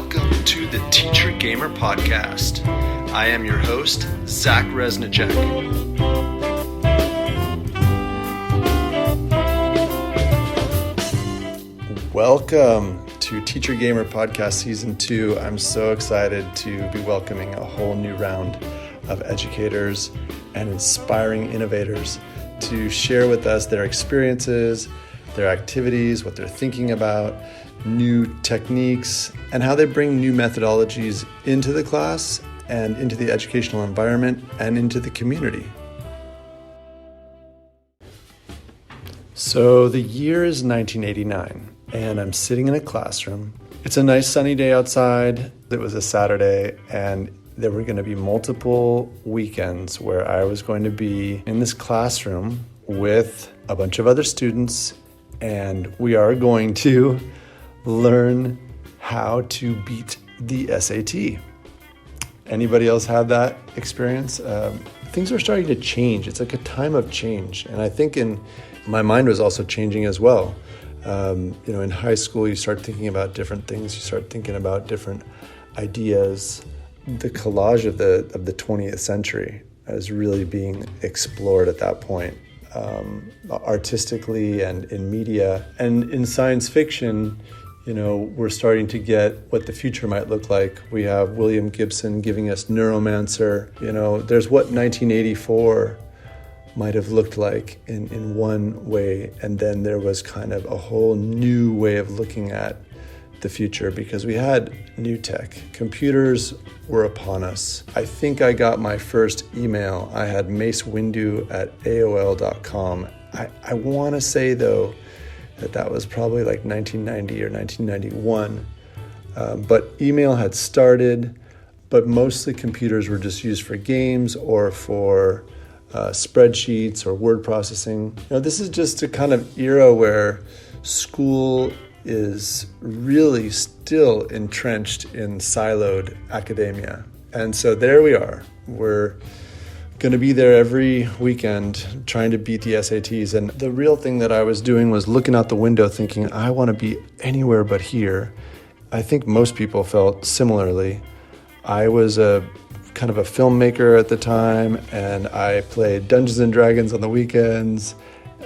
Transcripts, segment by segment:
welcome to the Teacher Gamer Podcast. I am your host, Zach Resnicek. Welcome to Teacher Gamer Podcast Season 2. I'm so excited to be welcoming a whole new round of educators and inspiring innovators to share with us their experiences, their activities, what they're thinking about, new techniques, and how they bring new methodologies into the class and into the educational environment and into the community. So the year is 1989, and I'm sitting in a classroom. It's a nice sunny day outside. It was a Saturday, and there were going to be multiple weekends where I was going to be in this classroom with a bunch of other students, and we are going to learn how to beat the SAT. Anybody else have that experience? Things are starting to change. It's like a time of change. And I think my mind was also changing as well. In high school, you start thinking about different things. You start thinking about different ideas. The collage of the 20th century is really being explored at that point, artistically and in media. And in science fiction, we're starting to get what the future might look like. We have William Gibson giving us Neuromancer. There's what 1984 might have looked like in one way, and then there was kind of a whole new way of looking at the future because we had new tech. Computers were upon us. I think I got my first email. I had macewindu@aol.com. I want to say, though, that was probably like 1990 or 1991. But email had started, but mostly computers were just used for games or for spreadsheets or word processing. This is just a kind of era where school is really still entrenched in siloed academia. And so there we are. We're going to be there every weekend trying to beat the SATs. And the real thing that I was doing was looking out the window thinking, I want to be anywhere but here. I think most people felt similarly. I was a kind of a filmmaker at the time, and I played Dungeons and Dragons on the weekends.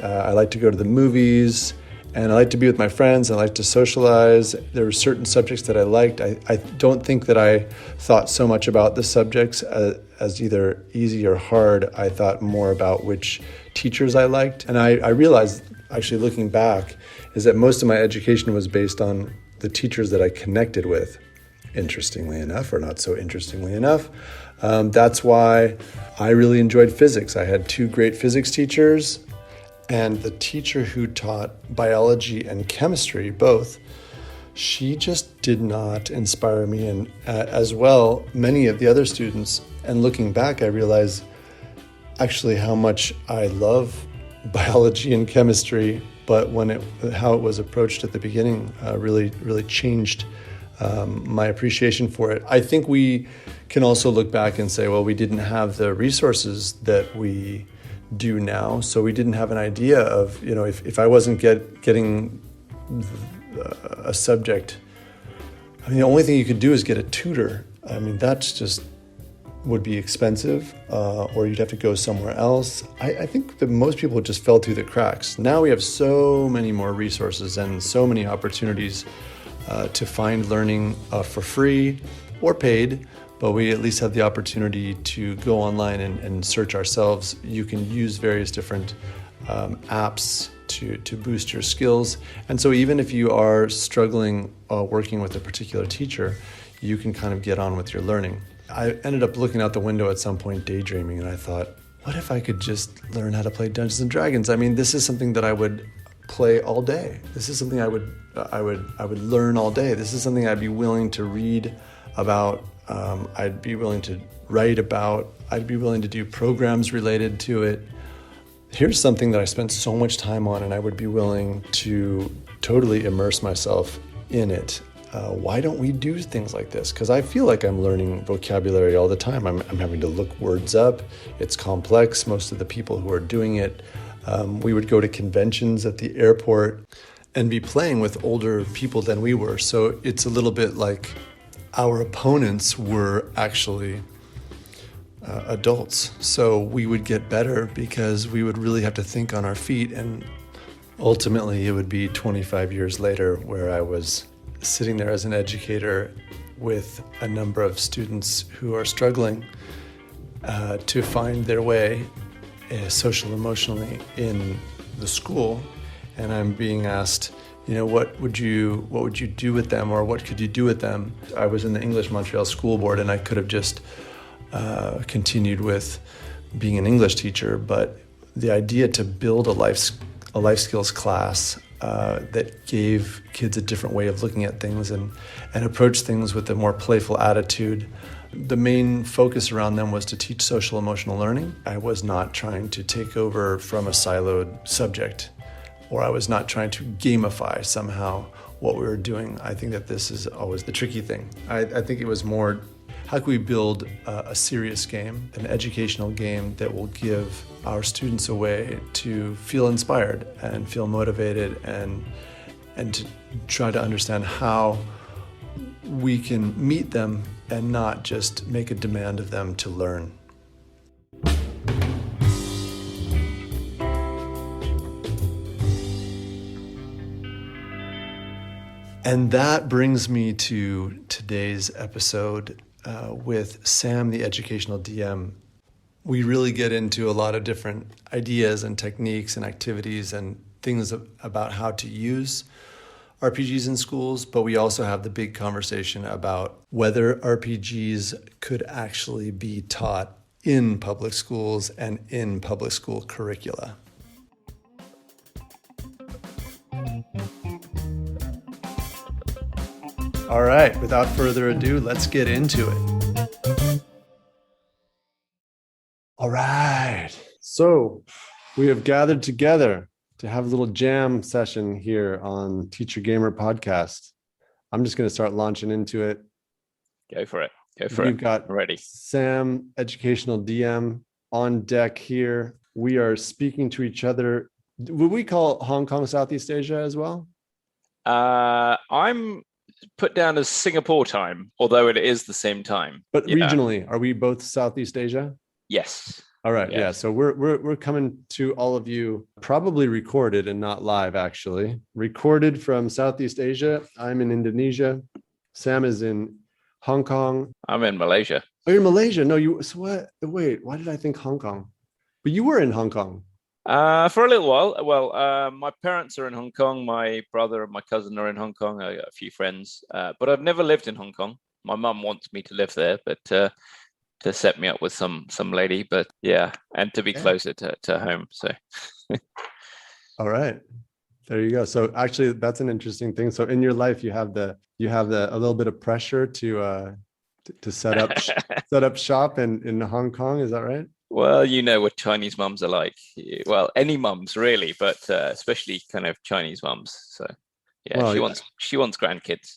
I liked to go to the movies, and I liked to be with my friends. I liked to socialize. There were certain subjects that I liked. I don't think that I thought so much about the subjects as either easy or hard. I thought more about which teachers I liked. And I realized, actually looking back, is that most of my education was based on the teachers that I connected with, interestingly enough, or not so interestingly enough. That's why I really enjoyed physics. I had two great physics teachers, and the teacher who taught biology and chemistry, both, she just did not inspire me, and as well, many of the other students. And looking back, I realized actually how much I love biology and chemistry, but how it was approached at the beginning really changed my appreciation for it. I think we can also look back and say, well, we didn't have the resources that we do now, so we didn't have an idea of, if I wasn't getting a subject, the only thing you could do is get a tutor. That's just would be expensive, or you'd have to go somewhere else. I think that most people just fell through the cracks. Now we have so many more resources and so many opportunities to find learning for free or paid, but we at least have the opportunity to go online and search ourselves. You can use various different apps to boost your skills. And so even if you are struggling working with a particular teacher, you can kind of get on with your learning. I ended up looking out the window at some point, daydreaming, and I thought, what if I could just learn how to play Dungeons and Dragons? This is something that I would play all day. This is something I would learn all day. This is something I'd be willing to read about. I'd be willing to write about. I'd be willing to do programs related to it. Here's something that I spent so much time on, and I would be willing to totally immerse myself in it. Why don't we do things like this? Because I feel like I'm learning vocabulary all the time. I'm having to look words up. It's complex. Most of the people who are doing it, we would go to conventions at the airport and be playing with older people than we were. So it's a little bit like our opponents were actually adults. So we would get better because we would really have to think on our feet. And ultimately, it would be 25 years later where I was sitting there as an educator with a number of students who are struggling to find their way social emotionally in the school. And I'm being asked, what would you do with them, or what could you do with them? I was in the English Montreal School Board, and I could have just continued with being an English teacher, but the idea to build a life skills class that gave kids a different way of looking at things and approach things with a more playful attitude. The main focus around them was to teach social emotional learning. I was not trying to take over from a siloed subject, or I was not trying to gamify somehow what we were doing. I think that this is always the tricky thing. I think it was more, how can we build a serious game, an educational game that will give our students a way to feel inspired and feel motivated and to try to understand how we can meet them and not just make a demand of them to learn. And that brings me to today's episode with Sam, the educational DM. We really get into a lot of different ideas and techniques and activities and things about how to use RPGs in schools, but we also have the big conversation about whether RPGs could actually be taught in public schools and in public school curricula. All right, without further ado, let's get into it. All right, so we have gathered together to have a little jam session here on Teacher Gamer Podcast. I'm just going to start launching into it. Go for it. We've got ready. Sam, educational DM, on deck here. We are speaking to each other. Would we call Hong Kong Southeast Asia as well? I'm put down as Singapore time, although it is the same time. But regionally, are we both Southeast Asia? Yes. All right. Yes. Yeah. So we're coming to all of you, probably recorded and not live, actually. Recorded from Southeast Asia. I'm in Indonesia. Sam is in Hong Kong. I'm in Malaysia. Oh, you're in Malaysia. No, so what? Wait, why did I think Hong Kong? But you were in Hong Kong. For a little while. Well, my parents are in Hong Kong. My brother and my cousin are in Hong Kong. I got a few friends, but I've never lived in Hong Kong. My mum wants me to live there, but to set me up with some lady, but yeah, and to be closer to home. So all right, there you go. So actually that's an interesting thing. So in your life you have a little bit of pressure to set up shop in Hong Kong, is that right? Well, you know what Chinese mums are like. Well, any mums really, but especially kind of Chinese mums. So yeah, well, she wants grandkids.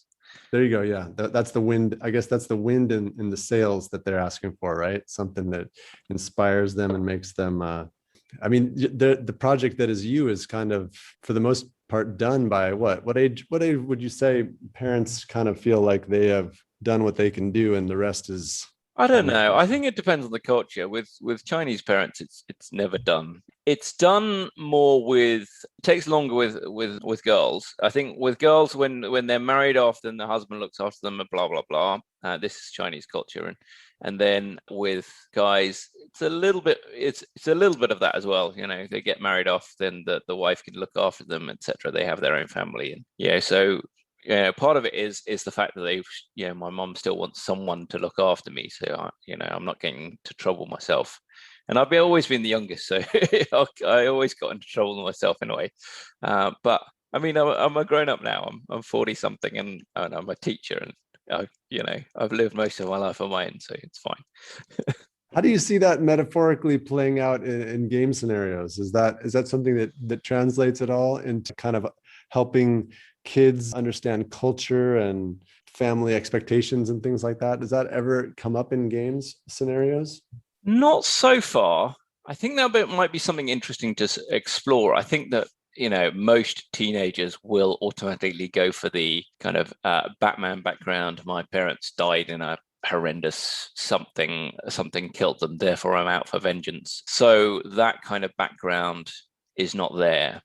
There you go. Yeah, that's the wind. I guess that's the wind in the sails that they're asking for, right? Something that inspires them and makes them. I mean, the project that is you is kind of, for the most part, done by what age? What age would you say parents kind of feel like they have done what they can do, and the rest is? I don't know. I think it depends on the culture. With Chinese parents, it's never done. It's done more it takes longer with girls. I think with girls, when they're married off, then the husband looks after them and blah, blah, blah. This is Chinese culture. And then with guys, it's a little bit of that as well. You know, they get married off, then the wife can look after them, etc. They have their own family. And yeah, so part of it is the fact that my mom still wants someone to look after me. So, I'm not getting into trouble myself. And I've always been the youngest, so I always got into trouble myself in a way. But I mean, I'm a grown up now. I'm 40 something, and I'm a teacher, and I've lived most of my life on my own, so it's fine. How do you see that metaphorically playing out in game scenarios? Is that something that translates at all into kind of helping kids understand culture and family expectations and things like that? Does that ever come up in games scenarios? Not so far. I think that might be something interesting to explore. I think that most teenagers will automatically go for the kind of Batman background. My parents died in a horrendous something killed them, therefore I'm out for vengeance. So that kind of background is not there.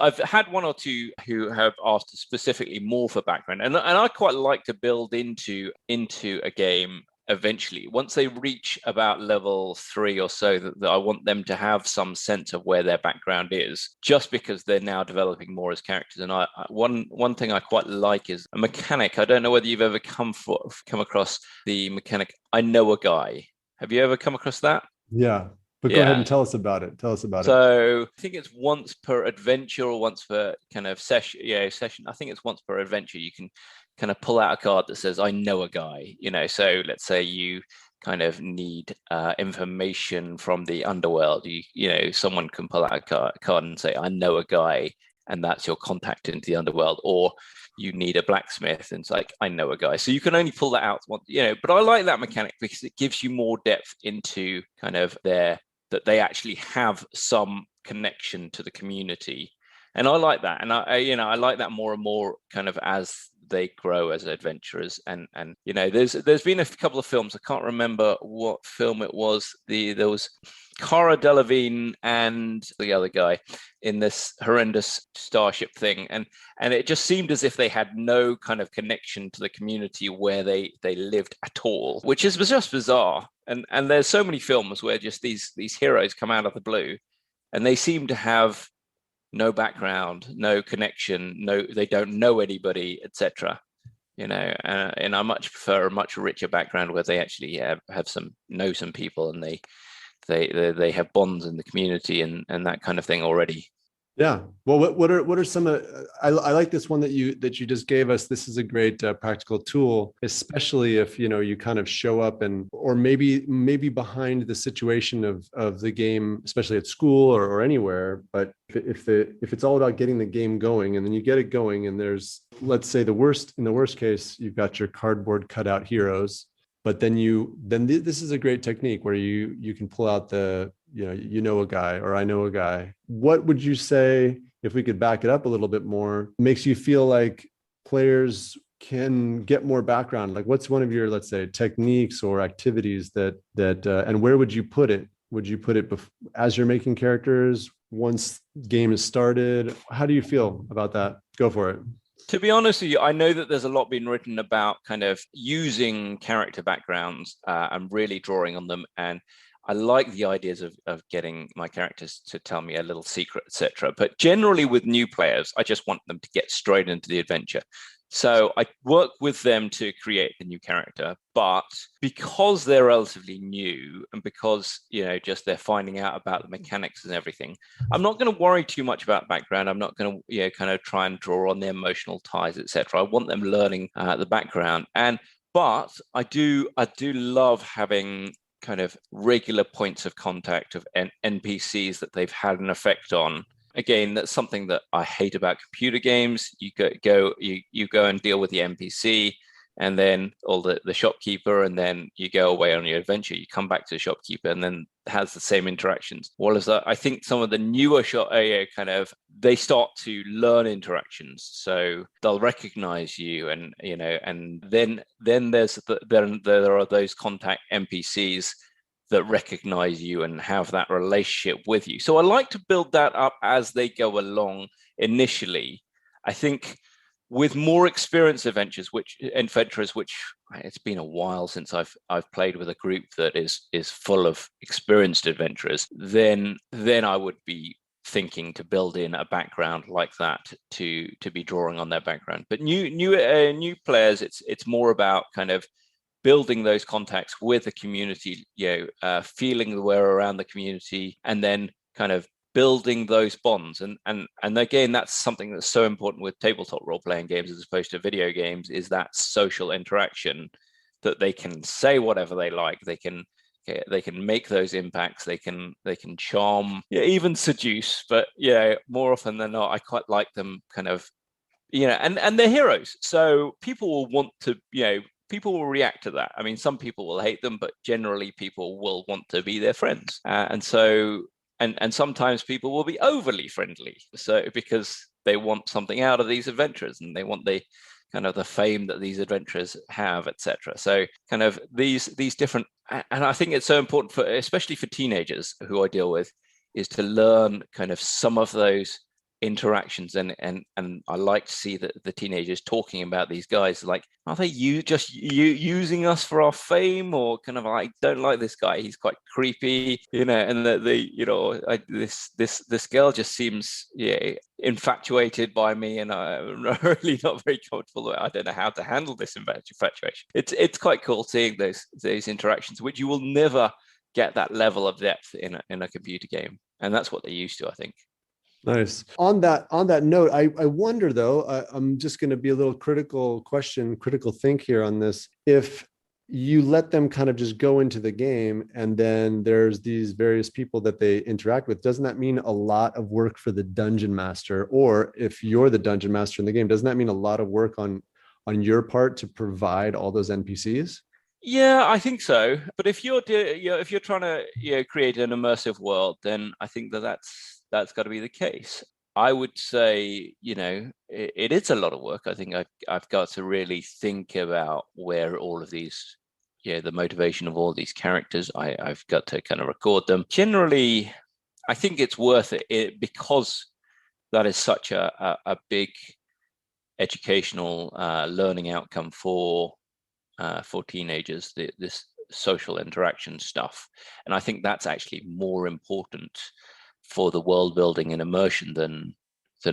I've had one or two who have asked specifically more for background, and I quite like to build into a game eventually. Once they reach about level 3 or so, that I want them to have some sense of where their background is, just because they're now developing more as characters. And one thing I quite like is a mechanic. I don't know whether you've ever come across the mechanic, I know a guy. Have you ever come across that? Yeah. But go ahead and tell us about it. So I think it's once per adventure or once per kind of session. I think it's once per adventure. You can kind of pull out a card that says, I know a guy, so let's say you kind of need information from the underworld. Someone can pull out a card and say, I know a guy, and that's your contact into the underworld. Or you need a blacksmith, and it's like, I know a guy. So you can only pull that out once, but I like that mechanic because it gives you more depth into kind of that they actually have some connection to the community. And I like that. And I like that more and more kind of as they grow as adventurers. And there's been a couple of films. I can't remember what film it was. There was Cara Delevingne and the other guy in this horrendous starship thing. And it just seemed as if they had no kind of connection to the community where they lived at all, which was just bizarre. And there's so many films where just these heroes come out of the blue and they seem to have no background, no connection, they don't know anybody, etc. And I much prefer a much richer background where they actually have know some people, and they have bonds in the community and that kind of thing already. Yeah. Well, what are some of, I like this one that you just gave us. This is a great practical tool, especially if, you kind of show up or maybe behind the situation of the game, especially at school or anywhere. But if it's all about getting the game going, and then you get it going, and there's, let's say in the worst case, you've got your cardboard cutout heroes, but then this is a great technique where you can pull out the, a guy, or I know a guy. What would you say, if we could back it up a little bit more, makes you feel like players can get more background? Like, what's one of your, let's say, techniques or activities that and where would you put it? Would you put it as you're making characters, once game is started? How do you feel about that? Go for it. To be honest with you, I know that there's a lot been written about kind of using character backgrounds and really drawing on them. And I like the ideas of getting my characters to tell me a little secret, etc. But generally with new players, I just want them to get straight into the adventure. So I work with them to create the new character, but because they're relatively new and because, just they're finding out about the mechanics and everything, I'm not going to worry too much about background. I'm not going to, kind of try and draw on the emotional ties, etc. I want them learning the background. But I do love having kind of regular points of contact of NPCs that they've had an effect on. Again, that's something that I hate about computer games. You go and deal with the NPC, and then all the shopkeeper, and then you go away on your adventure. You come back to the shopkeeper, and then has the same interactions. Whereas I think some of the newer they start to learn interactions, so they'll recognize you, and then there are those contact NPCs that recognize you and have that relationship with you. So I like to build that up as they go along initially. I think with more experienced adventurers, which it's been a while since I've played with a group that is full of experienced adventurers, then I would be thinking to build in a background like that to be drawing on their background. But new players, it's more about kind of building those contacts with the community, feeling the wear around the community, and then kind of building those bonds. And again, that's something that's so important with tabletop role-playing games as opposed to video games, is that social interaction, that they can say whatever they like, they can make those impacts, they can charm, even seduce. But more often than not, I quite like them kind of, and they're heroes. So people will want to, people will react to that. I mean, some people will hate them, but generally people will want to be their friends. And so and sometimes people will be overly friendly, so because they want something out of these adventures and they want the kind of the fame that these adventures have, etc. So kind of these different, and I think it's so important for, especially for teenagers who I deal with, is to learn kind of some of those interactions, and I like to see that the teenagers talking about these guys, like, are they using us for our fame, or kind of, I don't like this guy, he's quite creepy, and this girl just seems infatuated by me, and I'm really not very comfortable. I don't know how to handle this infatuation. It's quite cool seeing those interactions, which you will never get that level of depth in a computer game, and that's what they're used to, I think. Nice. On that note, I wonder though, I'm just going to be a little critical think here on this. If you let them kind of just go into the game and then there's these various people that they interact with, doesn't that mean a lot of work for the dungeon master? Or if you're the dungeon master in the game, doesn't that mean a lot of work on your part to provide all those NPCs? Yeah, I think so. But if you're trying to create an immersive world, then I think that's got to be the case. I would say, it is a lot of work. I think I've got to really think about where all of these, the motivation of all these characters. I've got to kind of record them. Generally, I think it's worth it because that is such a big educational learning outcome for teenagers, this social interaction stuff. And I think that's actually more important for the world building and immersion than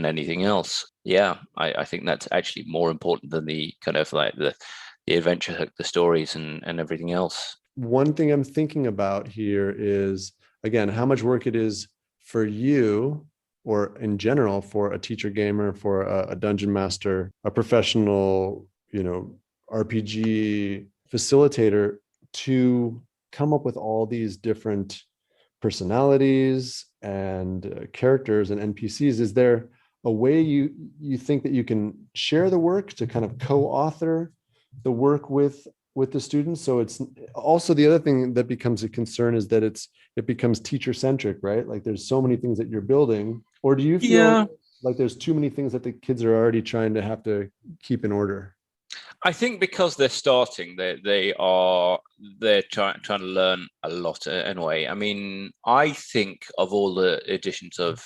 anything else. Yeah, I think that's actually more important than the kind of like the adventure hook, the stories and everything else. One thing I'm thinking about here is, again, how much work it is for you, or in general for a teacher gamer, for a dungeon master, a professional, RPG facilitator, to come up with all these different personalities and characters and NPCs. Is there a way you think that you can share the work to kind of co-author the work with the students? So it's also, the other thing that becomes a concern is that it becomes teacher centric, right? Like there's so many things that you're building, or do you feel like there's too many things that the kids are already trying to have to keep in order? I think because they're starting, they're trying to learn a lot anyway. I mean, I think of all the editions of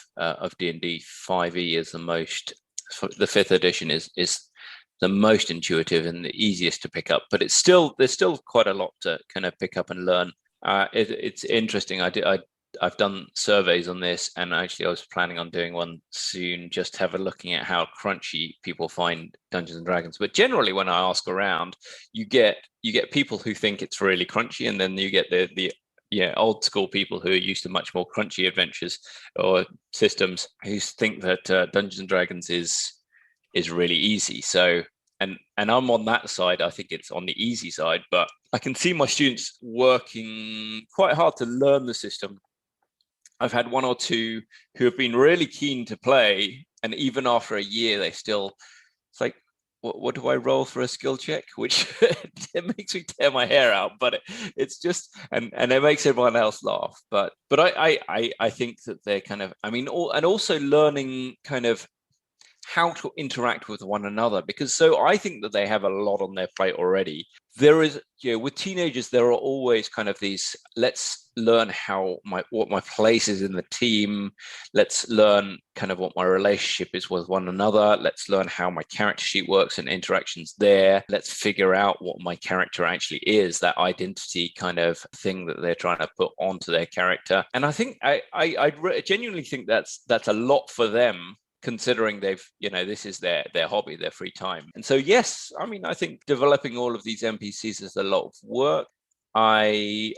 D&D, 5e is the most. The 5th edition is the most intuitive and the easiest to pick up, but there's still quite a lot to kind of pick up and learn. It's interesting. I've done surveys on this, and actually I was planning on doing one soon, just looking at how crunchy people find Dungeons and Dragons. But generally, when I ask around, you get people who think it's really crunchy, and then you get the old school people who are used to much more crunchy adventures or systems, who think that Dungeons and Dragons is really easy. So, and I'm on that side. I think it's on the easy side, but I can see my students working quite hard to learn the system. I've had one or two who have been really keen to play, and even after a year, it's like, what do I roll for a skill check? Which it makes me tear my hair out, but it's just, and it makes everyone else laugh. But I think that they're kind of, I mean, and also learning kind of how to interact with one another, because so I think that they have a lot on their plate already. There is, with teenagers, there are always kind of these, let's learn what my place is in the team. Let's learn kind of what my relationship is with one another. Let's learn how my character sheet works and interactions there. Let's figure out what my character actually is, that identity kind of thing that they're trying to put onto their character. And I think I genuinely think that's a lot for them, considering they've, this is their hobby, their free time. And so, yes, I mean, I think developing all of these NPCs is a lot of work. I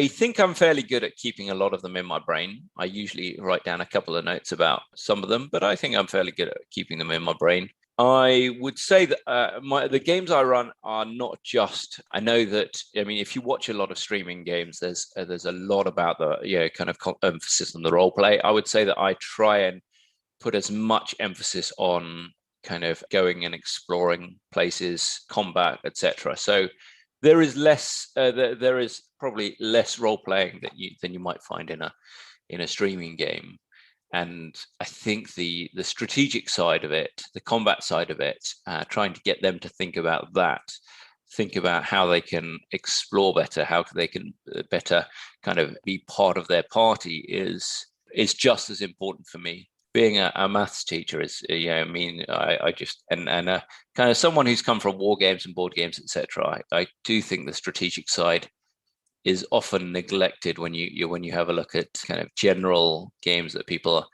think I'm fairly good at keeping a lot of them in my brain. I usually write down a couple of notes about some of them, but I think I'm fairly good at keeping them in my brain. I would say that the games I run are not just, I know that, I mean, if you watch a lot of streaming games, there's a lot about the kind of emphasis on the role play. I would say that I try and put as much emphasis on kind of going and exploring places, combat, etc. So there is less, there is probably less role playing than you might find in in a streaming game. And I think the strategic side of it, the combat side of it, trying to get them to think about that, think about how they can explore better, how they can better kind of be part of their party is just as important for me. Being a maths teacher is, I mean, I just, and kind of someone who's come from war games and board games, etc. I do think the strategic side is often neglected when you have a look at kind of general games that people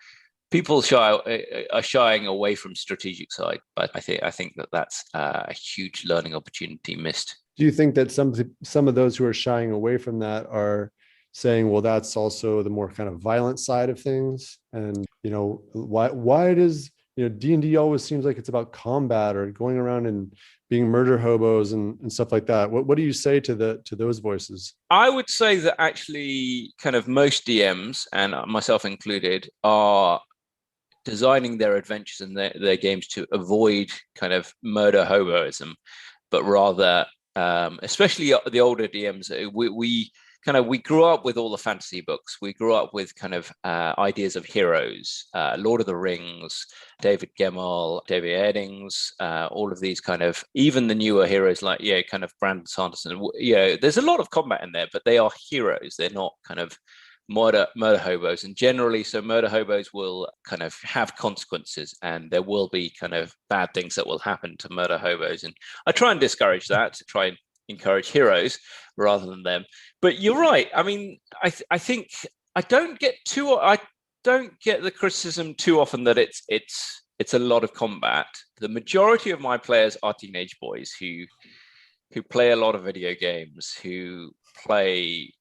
are shying away from strategic side. But I think that's a huge learning opportunity missed. Do you think that some of those who are shying away from that are saying, well, that's also the more kind of violent side of things? And, why does, D&D always seems like it's about combat or going around and being murder hobos and stuff like that? What do you say to those voices? I would say that actually kind of most DMs, and myself included, are designing their adventures and their games to avoid kind of murder hoboism, but rather, especially the older DMs, we grew up with all the fantasy books. We grew up with kind of ideas of heroes, Lord of the Rings, David Gemmell, David Eddings, all of these kind of, even the newer heroes like, kind of Brandon Sanderson. There's a lot of combat in there, but they are heroes. They're not kind of murder hobos. And generally, so murder hobos will kind of have consequences, and there will be kind of bad things that will happen to murder hobos. And I try and discourage that, to try and encourage heroes rather than them. But you're right. I mean, I think I don't get the criticism too often that it's a lot of combat. The majority of my players are teenage boys who play a lot of video games, who play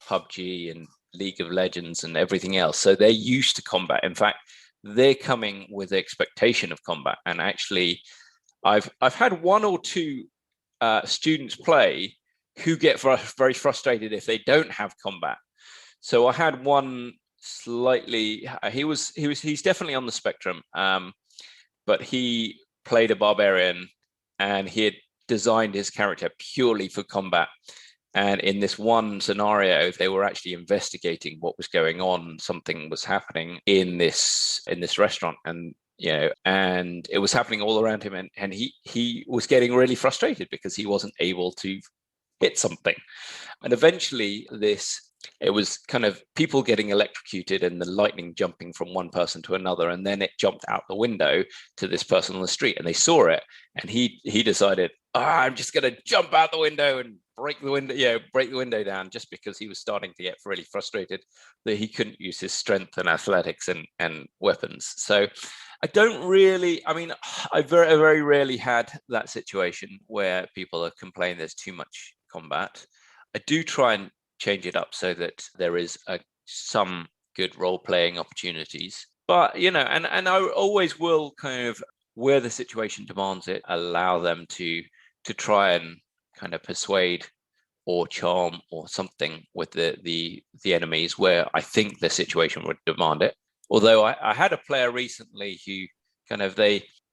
PUBG and League of Legends and everything else. So they're used to combat. In fact, they're coming with the expectation of combat. And actually, I've had one or two students play who get very frustrated if they don't have combat. So I had one slightly, he's definitely on the spectrum, but he played a barbarian and he had designed his character purely for combat. And in this one scenario, they were actually investigating what was going on. Something was happening in this restaurant, and and it was happening all around him, and he was getting really frustrated because he wasn't able to hit something. And eventually it was kind of people getting electrocuted and the lightning jumping from one person to another, and then it jumped out the window to this person on the street, and they saw it, and he decided, I'm just going to jump out the window and break the window down, just because he was starting to get really frustrated that he couldn't use his strength and athletics and weapons. So I very, very rarely had that situation where people are complaining there's too much combat. I do try and change it up so that there is some good role-playing opportunities. But, and I always will kind of, where the situation demands it, allow them to try and kind of persuade or charm or something with the enemies where I think the situation would demand it. Although I had a player recently who kind of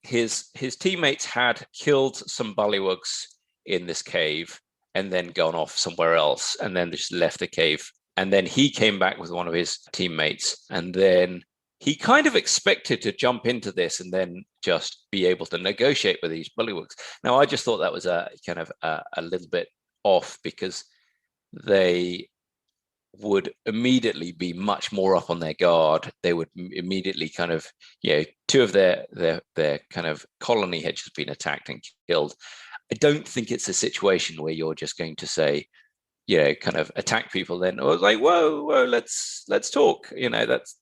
his teammates had killed some bullywugs in this cave and then gone off somewhere else and then just left the cave. And then he came back with one of his teammates, and then he kind of expected to jump into this and then just be able to negotiate with these bullywugs. Now, I just thought that was a kind of a little bit off, because they would immediately be much more up on their guard. They would immediately kind of, two of their kind of colony had just been attacked and killed. I don't think it's a situation where you're just going to say, kind of attack people. Then I was like, whoa, let's talk. That's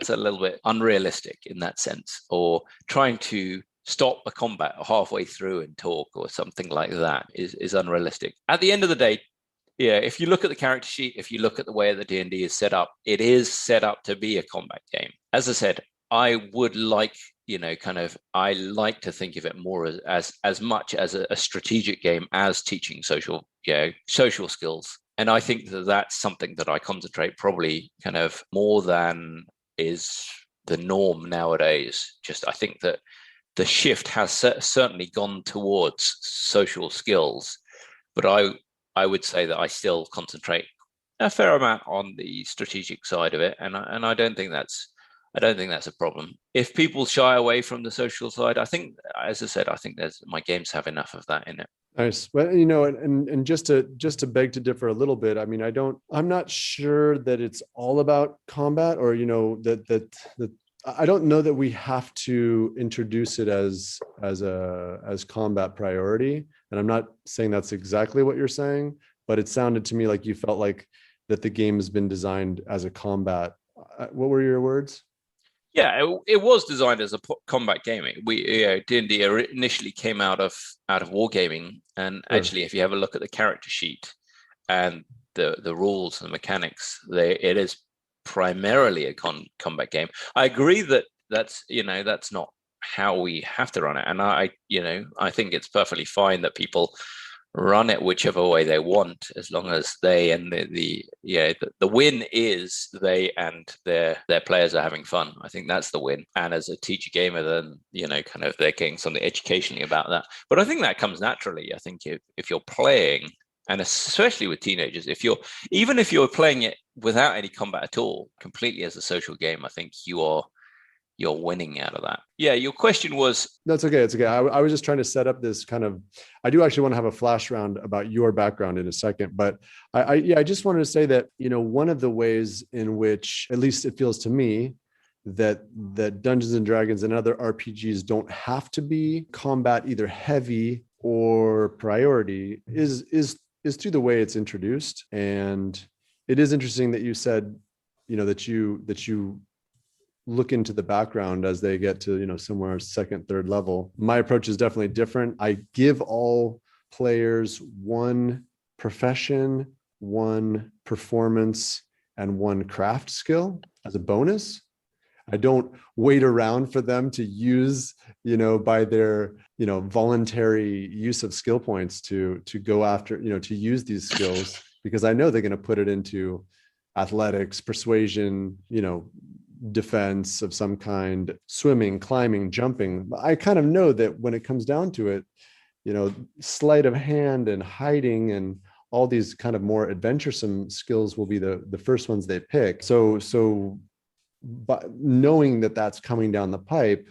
a little bit unrealistic in that sense. Or trying to stop a combat halfway through and talk or something like that is unrealistic. At the end of the day, if you look at the character sheet, if you look at the way that D&D is set up, it is set up to be a combat game. As I said, I would like, I like to think of it more as much as a strategic game as teaching social skills. And I think that that's something that I concentrate probably kind of more than is the norm nowadays. Just, I think that the shift has certainly gone towards social skills, but I would say that I still concentrate a fair amount on the strategic side of it, and I don't think that's a problem. If people shy away from the social side, I think, as I said, I think my games have enough of that in it. Nice. Well, and just to beg to differ a little bit, I mean, I'm not sure that it's all about combat, or, that I don't know that we have to introduce it as combat priority. And I'm not saying that's exactly what you're saying, but it sounded to me like you felt like that the game has been designed as a combat. What were your words? Yeah, it was designed as a combat game. D&D initially came out of wargaming, and Sure. actually, if you have a look at the character sheet and the rules and the mechanics, it is primarily a combat game. I agree that that's not how we have to run it, and I think it's perfectly fine that people run it whichever way they want, as long as they and the win is they and their players are having fun. I think that's the win. And as a teacher gamer, then kind of they're getting something educationally about that. But I think that comes naturally. I think if you're playing, and especially with teenagers, if you're playing it without any combat at all, completely as a social game, I think you're winning out of that. Yeah, your question was... That's okay. It's okay. I was just trying to set up this kind of, I do actually want to have a flash round about your background in a second, but I just wanted to say that, one of the ways in which, at least it feels to me, that Dungeons and Dragons and other RPGs don't have to be combat either heavy or priority is through the way it's introduced. And it is interesting that you said, that you look into the background as they get to, somewhere second, third level. My approach is definitely different. I give all players one profession, one performance, and one craft skill as a bonus. I don't wait around for them to use, by their, voluntary use of skill points to go after, to use these skills, because I know they're going to put it into athletics, persuasion, defense of some kind, swimming, climbing, jumping. I kind of know that when it comes down to it, sleight of hand and hiding and all these kind of more adventuresome skills will be the first ones they pick. So but knowing that that's coming down the pipe,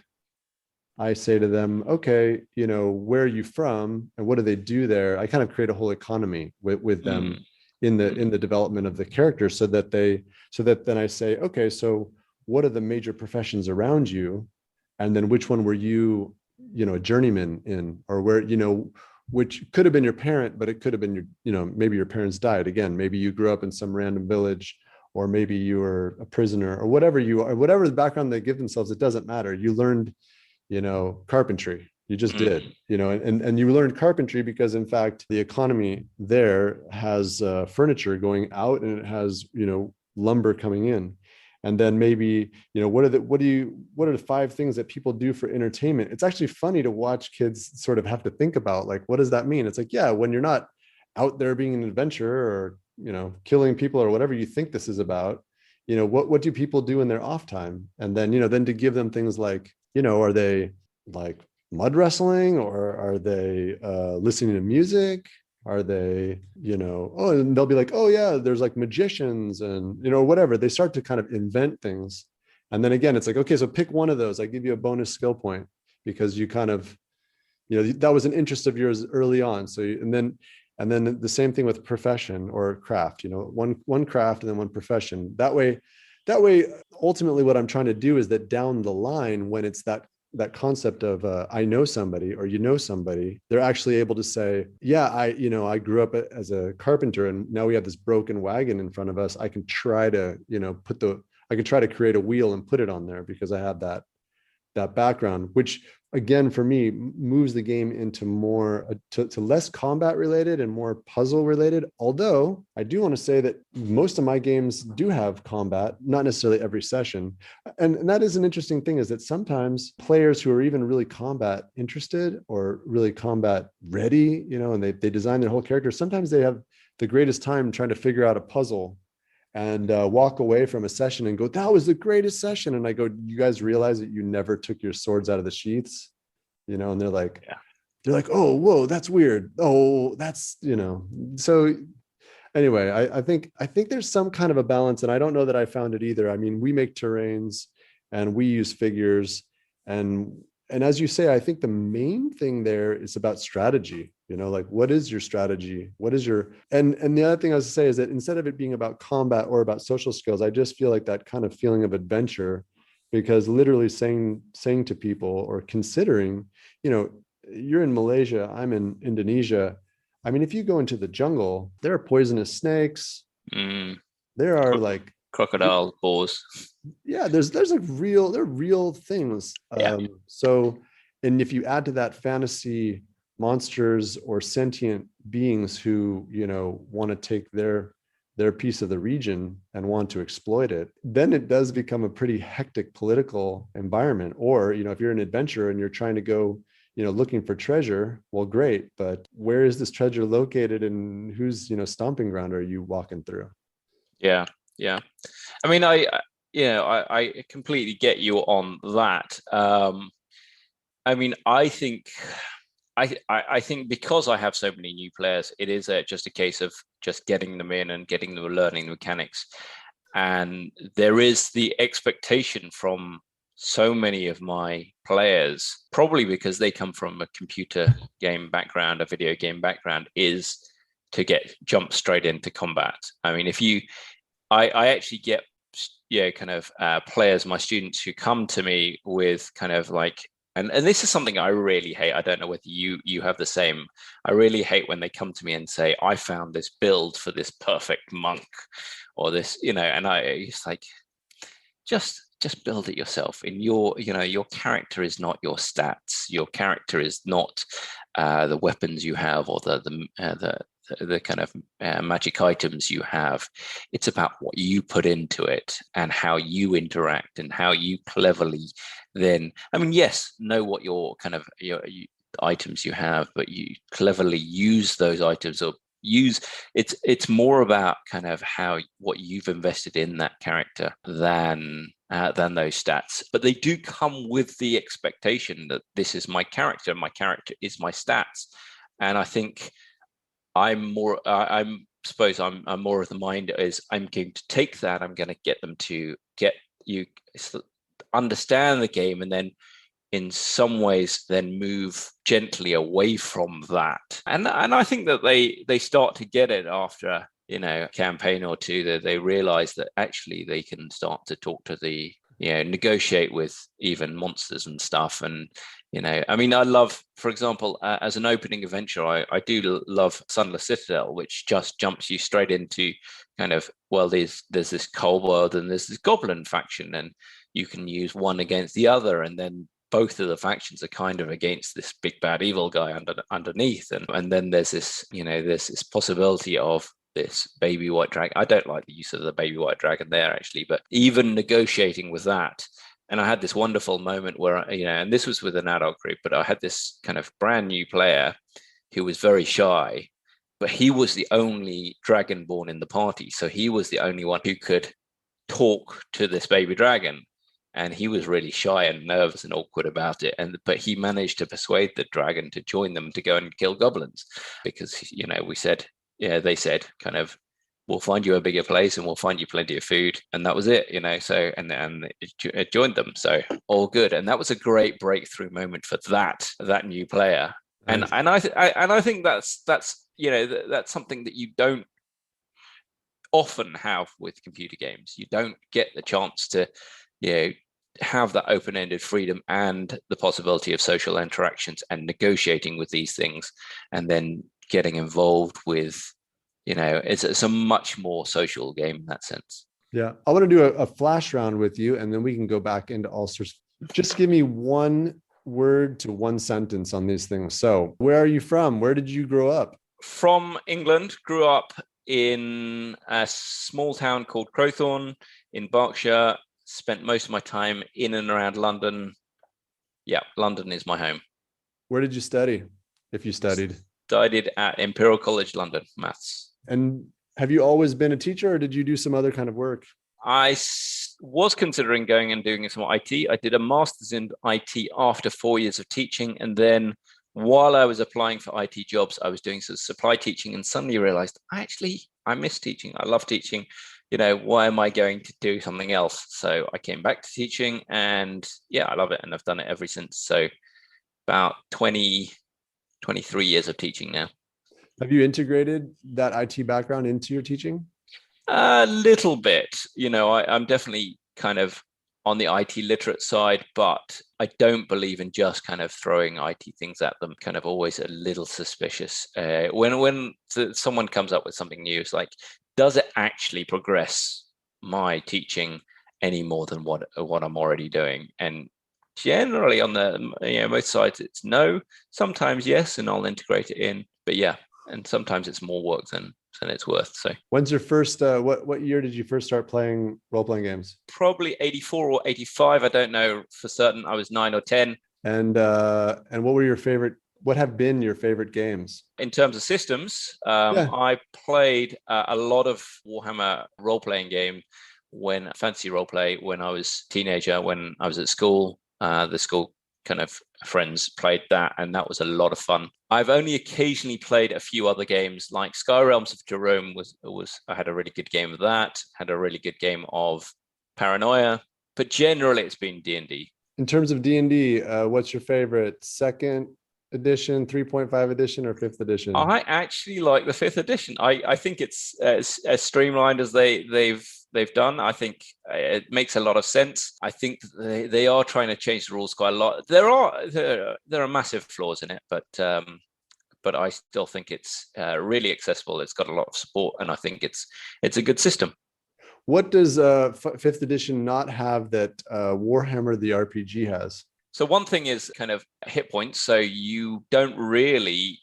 I say to them, okay, where are you from and what do they do there? I kind of create a whole economy with them in the development of the character, so that then I say, okay, so what are the major professions around you? And then which one were you, a journeyman in, or where, which could have been your parent, but it could have been maybe your parents died. Again, maybe you grew up in some random village, or maybe you were a prisoner, or whatever you are, whatever the background they give themselves, it doesn't matter. You learned, carpentry. You just did, and you learned carpentry because, in fact, the economy there has furniture going out, and it has, lumber coming in. And then maybe, what are the 5 things that people do for entertainment? It's actually funny to watch kids sort of have to think about, like, what does that mean? It's like, yeah, when you're not out there being an adventurer or, killing people or whatever you think this is about, what do people do in their off time? And then, then to give them things like, are they like mud wrestling, or are they listening to music? Are they, and they'll be like, oh yeah, there's like magicians and, whatever. They start to kind of invent things. And then again, it's like, okay, so pick one of those. I give you a bonus skill point because you kind of, that was an interest of yours early on. So, and then the same thing with profession or craft, one craft and then one profession. That way, ultimately what I'm trying to do is that down the line, when it's that concept of I know somebody or somebody, they're actually able to say, yeah, I grew up as a carpenter, and now we have this broken wagon in front of us. I can try to create a wheel and put it on there because I have that background, which again for me moves the game into more to less combat related and more puzzle related. Although I do want to say that most of my games do have combat, not necessarily every session. And that is an interesting thing, is that sometimes players who are even really combat interested or really combat ready, and they design their whole character, sometimes they have the greatest time trying to figure out a puzzle and walk away from a session and go, that was the greatest session. And I go, you guys realize that you never took your swords out of the sheaths, and they're like, oh, whoa, that's weird. Oh, that's, so, anyway, I think there's some kind of a balance, and I don't know that I found it either. I mean, we make terrains and we use figures, and as you say, I think the main thing there is about strategy. Like, what is your strategy? What is your and the other thing I was to say is that instead of it being about combat or about social skills, I just feel like that kind of feeling of adventure, because literally saying to people or considering, you're in Malaysia, I'm in Indonesia. I mean, if you go into the jungle, there are poisonous snakes. There are like crocodile boars. Yeah, there's like they're real things. Yeah. So, and if you add to that fantasy monsters or sentient beings who, want to take their piece of the region and want to exploit it, then it does become a pretty hectic political environment. Or, if you're an adventurer and you're trying to go, looking for treasure, well, great, but where is this treasure located, and whose, stomping ground are you walking through? Yeah. I mean, I completely get you on that. I mean, I think because I have so many new players, it is just a case of just getting them in and getting them learning the mechanics. And there is the expectation from so many of my players, probably because they come from a computer game background, a video game background, is to jump straight into combat. I mean, I actually get kind of players, my students, who come to me with kind of like, and this is something I really hate. I don't know whether you have the same. I really hate when they come to me and say, I found this build for this perfect monk, or this, and it's like, just build it yourself. In your character is not your stats. Your character is not the weapons you have, or the kind of magic items you have. It's about what you put into it and how you interact and how you cleverly then, I mean, yes, know what your kind of your items you have, but you cleverly use those items, or it's more about kind of what you've invested in that character than those stats. But they do come with the expectation that this is my character is my stats. And I think I'm more of the mind is, I'm going to take that, I'm going to get them to get you understand the game, and then in some ways then move gently away from that. And I think that they start to get it after a campaign or two, that they realize that actually they can start to talk to the negotiate with even monsters and stuff. And I mean, I love, for example, as an opening adventure, I do love Sunless Citadel, which just jumps you straight into kind of, well, there's this cold world and there's this goblin faction, and you can use one against the other, and then both of the factions are kind of against this big bad evil guy underneath, and then there's this there's this possibility of this baby white dragon. I don't like the use of the baby white dragon there, actually, but even negotiating with that. And I had this wonderful moment where, and this was with an adult group, but I had this kind of brand new player who was very shy, but he was the only dragonborn in the party. So he was the only one who could talk to this baby dragon. And he was really shy and nervous and awkward about it. But he managed to persuade the dragon to join them to go and kill goblins, because, they said kind of, we'll find you a bigger place and we'll find you plenty of food. And that was it, So, and it joined them. So all good. And that was a great breakthrough moment for that new player. Nice. And I think that's something that you don't often have with computer games. You don't get the chance to, have that open-ended freedom and the possibility of social interactions and negotiating with these things, and then getting involved with, it's a much more social game in that sense. Yeah. I want to do a flash round with you, and then we can go back into all sorts. Just give me one word to one sentence on these things. So where are you from? Where did you grow up? From England. Grew up in a small town called Crowthorne in Berkshire. Spent most of my time in and around London. Yeah, London is my home. Where did you study, if you studied? Studied at Imperial College London, maths. And have you always been a teacher, or did you do some other kind of work? I was considering going and doing some IT. I did a master's in IT after 4 years of teaching. And then while I was applying for IT jobs, I was doing some supply teaching, and suddenly realized I I miss teaching. I love teaching. Why am I going to do something else? So I came back to teaching, and yeah, I love it. And I've done it ever since. So about 23 years of teaching now. Have you integrated that IT background into your teaching? A little bit. I'm definitely kind of on the IT literate side, but I don't believe in just kind of throwing IT things at them. Kind of always a little suspicious. When someone comes up with something new, it's like, does it actually progress my teaching any more than what I'm already doing? And generally on the most sides, it's no. Sometimes yes, and I'll integrate it in. But yeah, and sometimes it's more work than it's worth. So when's your first what year did you first start playing role-playing games? Probably 84 or 85. I don't know for certain. I was 9 or 10. And what have been your favorite games? In terms of systems, I played a lot of Warhammer role-playing game fantasy role-play when I was a teenager, when I was at school. The school kind of friends played that, and that was a lot of fun. I've only occasionally played a few other games, like Sky Realms of Jerome I had a really good game of that, had a really good game of Paranoia, but generally it's been D&D. In terms of D&D, what's your favorite? Second edition, 3.5 edition, or fifth edition? I actually like the fifth edition. I think it's as streamlined as they've done. I think it makes a lot of sense. I think they are trying to change the rules quite a lot. There are massive flaws in it, but I still think it's really accessible. It's got a lot of support, and I think it's a good system. What does fifth edition not have that Warhammer the RPG has? So one thing is kind of hit points. So you don't really,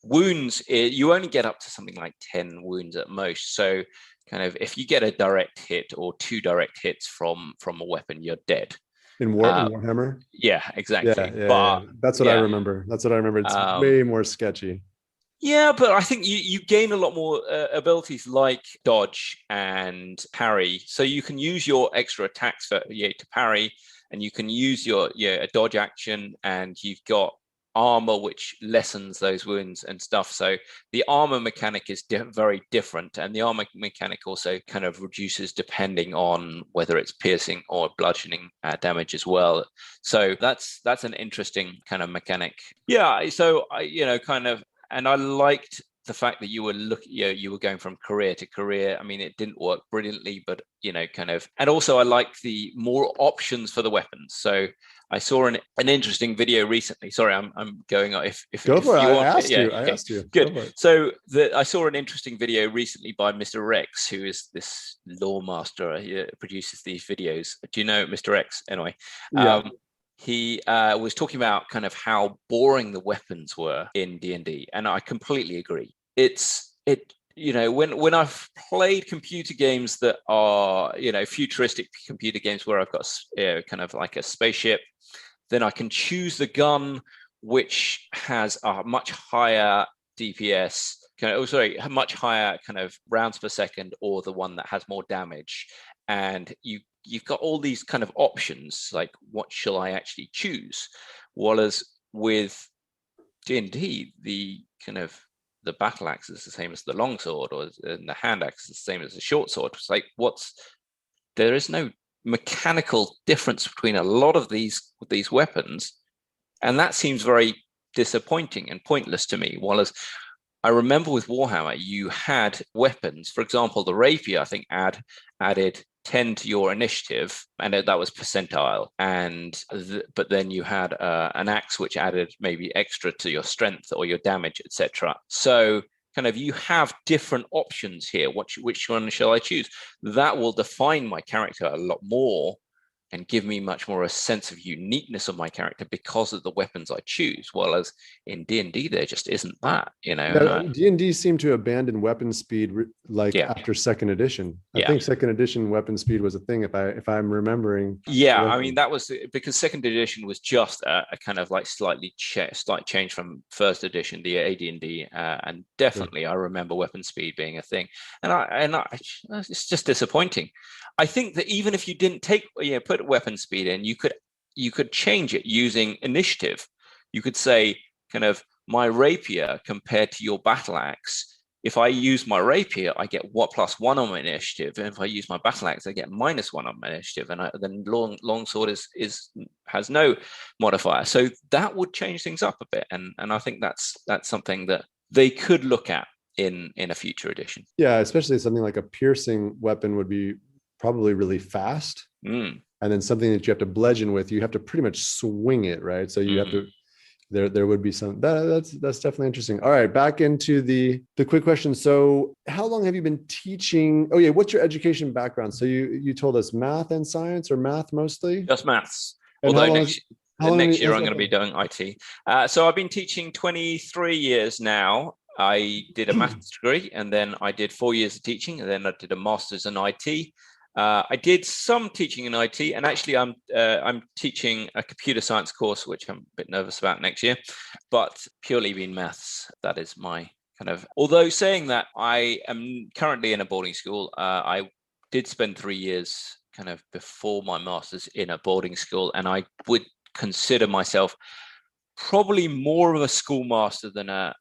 wounds, you only get up to something like 10 wounds at most. So kind of if you get a direct hit or 2 direct hits from a weapon, you're dead. In Warhammer? Yeah, exactly. Yeah. That's what I remember. It's way more sketchy. Yeah, but I think you gain a lot more abilities like dodge and parry. So you can use your extra attacks to parry, and you can use your a dodge action, and you've got armor which lessens those wounds and stuff. So the armor mechanic is very different, and the armor mechanic also kind of reduces depending on whether it's piercing or bludgeoning damage as well. So that's an interesting kind of mechanic. Yeah, so I kind of. And I liked the fact that you were going from career to career. I mean, it didn't work brilliantly, but kind of. And also, I liked the more options for the weapons. So I saw an interesting video recently. Sorry, I'm going. If go for it. I asked you. Good. So I saw an interesting video recently by Mr. Rex, who is this lore master. He produces these videos. Do you know Mr. Rex? Anyway. Yeah. He was talking about kind of how boring the weapons were in D&D, and I completely agree. When I've played computer games that are futuristic computer games where I've got kind of like a spaceship, then I can choose the gun which has a much higher DPS, a much higher kind of rounds per second, or the one that has more damage, and you've got all these kind of options, like what shall I actually choose? Whereas with D&D, the battle axe is the same as the longsword, and the hand axe is the same as the short sword. It's like there is no mechanical difference between a lot of these weapons, and that seems very disappointing and pointless to me. Whereas I remember with Warhammer, you had weapons. For example, the rapier, I think, added 10 to your initiative, and that was percentile. But then you had an axe which added maybe extra to your strength or your damage, etc. So kind of you have different options here. Which one shall I choose? That will define my character a lot more and give me much more a sense of uniqueness of my character because of the weapons I choose. While as in D&D, there just isn't that, D&D seemed to abandon weapon speed after second edition. I think second edition weapon speed was a thing, if I'm remembering. Yeah, correctly. I mean, that was because second edition was just a kind of like slight change from first edition, the AD&D, and definitely I remember weapon speed being a thing, and it's just disappointing. I think that even if you didn't put weapon speed in, you could change it using initiative. You could say kind of my rapier compared to your battle axe if I use my rapier, I get what +1 on my initiative, and if I use my battle axe, I get -1 on my initiative, and then longsword has no modifier. So that would change things up a bit, and I think that's something that they could look at in a future edition. Yeah, especially something like a piercing weapon would be probably really fast. And then something that you have to bludgeon with, you have to pretty much swing it, right? So you have to, there would be some, that's definitely interesting. All right, back into the quick question. So how long have you been teaching? Oh yeah, what's your education background? So you told us math and science, or math mostly? Just maths. And although next year I'm going to be doing IT. So I've been teaching 23 years now. I did a maths degree, and then I did 4 years of teaching, and then I did a master's in IT. I did some teaching in IT, and actually I'm teaching a computer science course, which I'm a bit nervous about next year, but purely been maths. That is my kind of, although saying that, I am currently in a boarding school. I did spend 3 years kind of before my master's in a boarding school, and I would consider myself probably more of a schoolmaster than a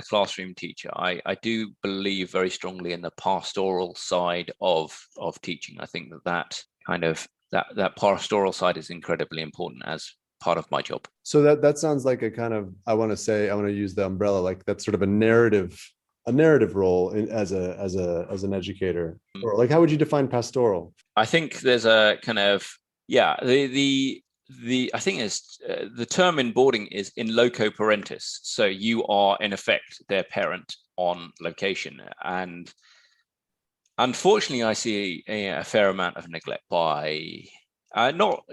classroom teacher. I do believe very strongly in the pastoral side of teaching. I think that kind of that pastoral side is incredibly important as part of my job. So that sounds like a kind of, I want to use the umbrella, like that's sort of a narrative role as an educator. Or like, how would you define pastoral? I think there's a kind of, yeah, I think is the term in boarding is in loco parentis. So you are in effect their parent on location, and unfortunately, I see a fair amount of neglect by not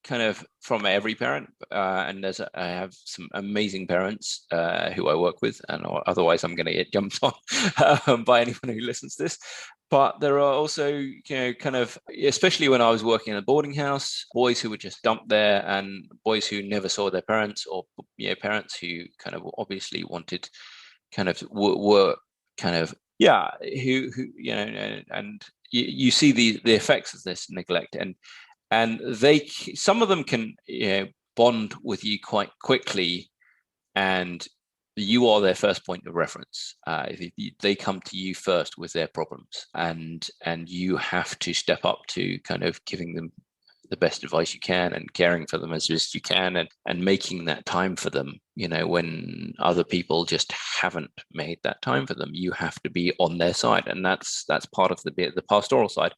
kind of from every parent. And I have some amazing parents who I work with, and otherwise I'm going to get jumped on by anyone who listens to this. But there are also, kind of, especially when I was working in a boarding house, boys who were just dumped there, and boys who never saw their parents, or parents who kind of obviously wanted, kind of were kind of, who and you see the effects of this neglect, and some of them can bond with you quite quickly, and you are their first point of reference. They come to you first with their problems, and you have to step up to kind of giving them the best advice you can, and caring for them as best you can, and making that time for them. When other people just haven't made that time for them, you have to be on their side, and that's part of the pastoral side.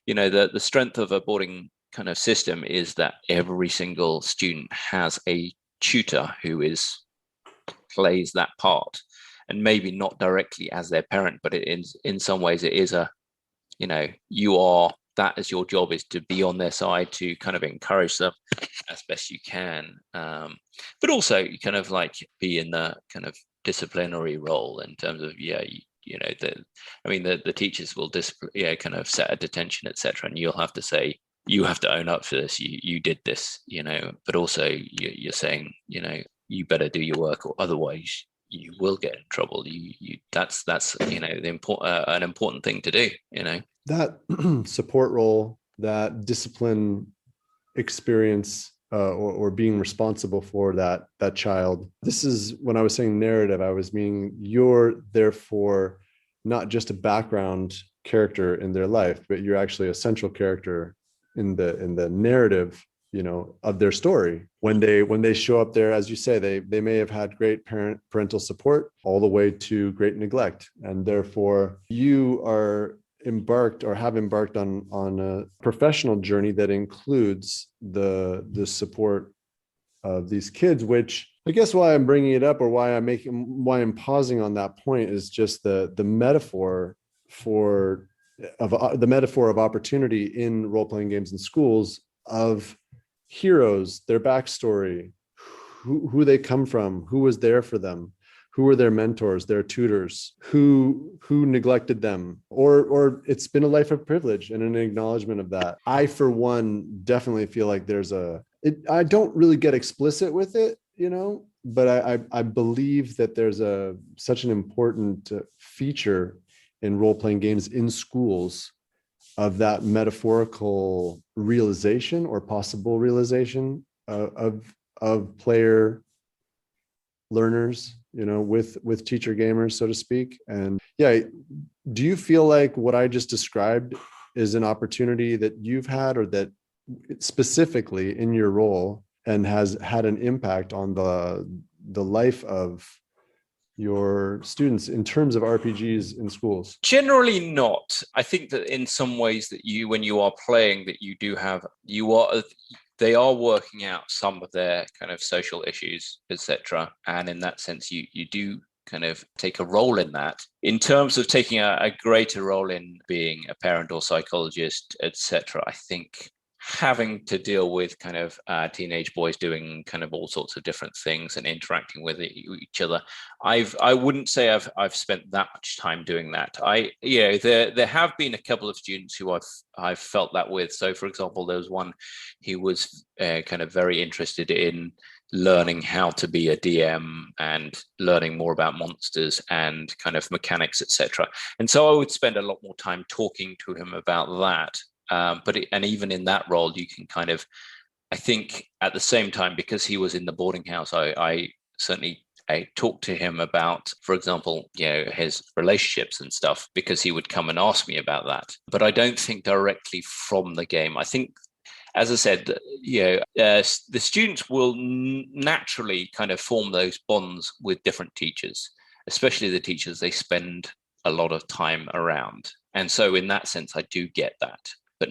The strength of a boarding kind of system is that every single student has a tutor who plays that part, and maybe not directly as their parent, but in some ways it is that is your job, is to be on their side, to kind of encourage them as best you can, but also you kind of like be in the kind of disciplinary role in terms of the teachers will kind of set a detention, etc., and you'll have to say, you have to own up to this, you did this, but also you're saying, you better do your work, or otherwise you will get in trouble. That's an important thing to do. That support role, that discipline experience, or being responsible for that child. This is when I was saying narrative, I was meaning you're therefore not just a background character in their life, but you're actually a central character in the narrative, of their story. When they show up there, as you say, they may have had great parental support all the way to great neglect, and therefore you are have embarked on a professional journey that includes the support of these kids. Which I guess why I'm bringing it up, or why I'm pausing on that point, is just the metaphor of opportunity in role-playing games in schools, of heroes, their backstory, who they come from, who was there for them, who were their mentors, their tutors, who neglected them, or it's been a life of privilege and an acknowledgement of that. I, for one, definitely feel like I don't really get explicit with it, but I believe that there's such an important feature in role-playing games in schools, of that metaphorical realization, or possible realization of player learners with teacher gamers, so to speak. And yeah, do you feel like what I just described is an opportunity that you've had, or that specifically in your role, and has had an impact on the life of your students in terms of RPGs in schools? Generally not. I think that in some ways that when you are playing, that they are working out some of their kind of social issues, etc. And in that sense, you do kind of take a role in that. In terms of taking a greater role in being a parent or psychologist, etc., I think having to deal with kind of teenage boys doing kind of all sorts of different things and interacting with each other, I wouldn't say I've spent that much time doing that. There have been a couple of students who I've felt that with. So for example, there was one who was kind of very interested in learning how to be a DM and learning more about monsters and kind of mechanics, etc. And so I would spend a lot more time talking to him about that. And even in that role, you can kind of, I think at the same time, because he was in the boarding house, I certainly talked to him about, for example, his relationships and stuff, because he would come and ask me about that. But I don't think directly from the game. I think, as I said, the students will naturally kind of form those bonds with different teachers, especially the teachers they spend a lot of time around. And so in that sense, I do get that. But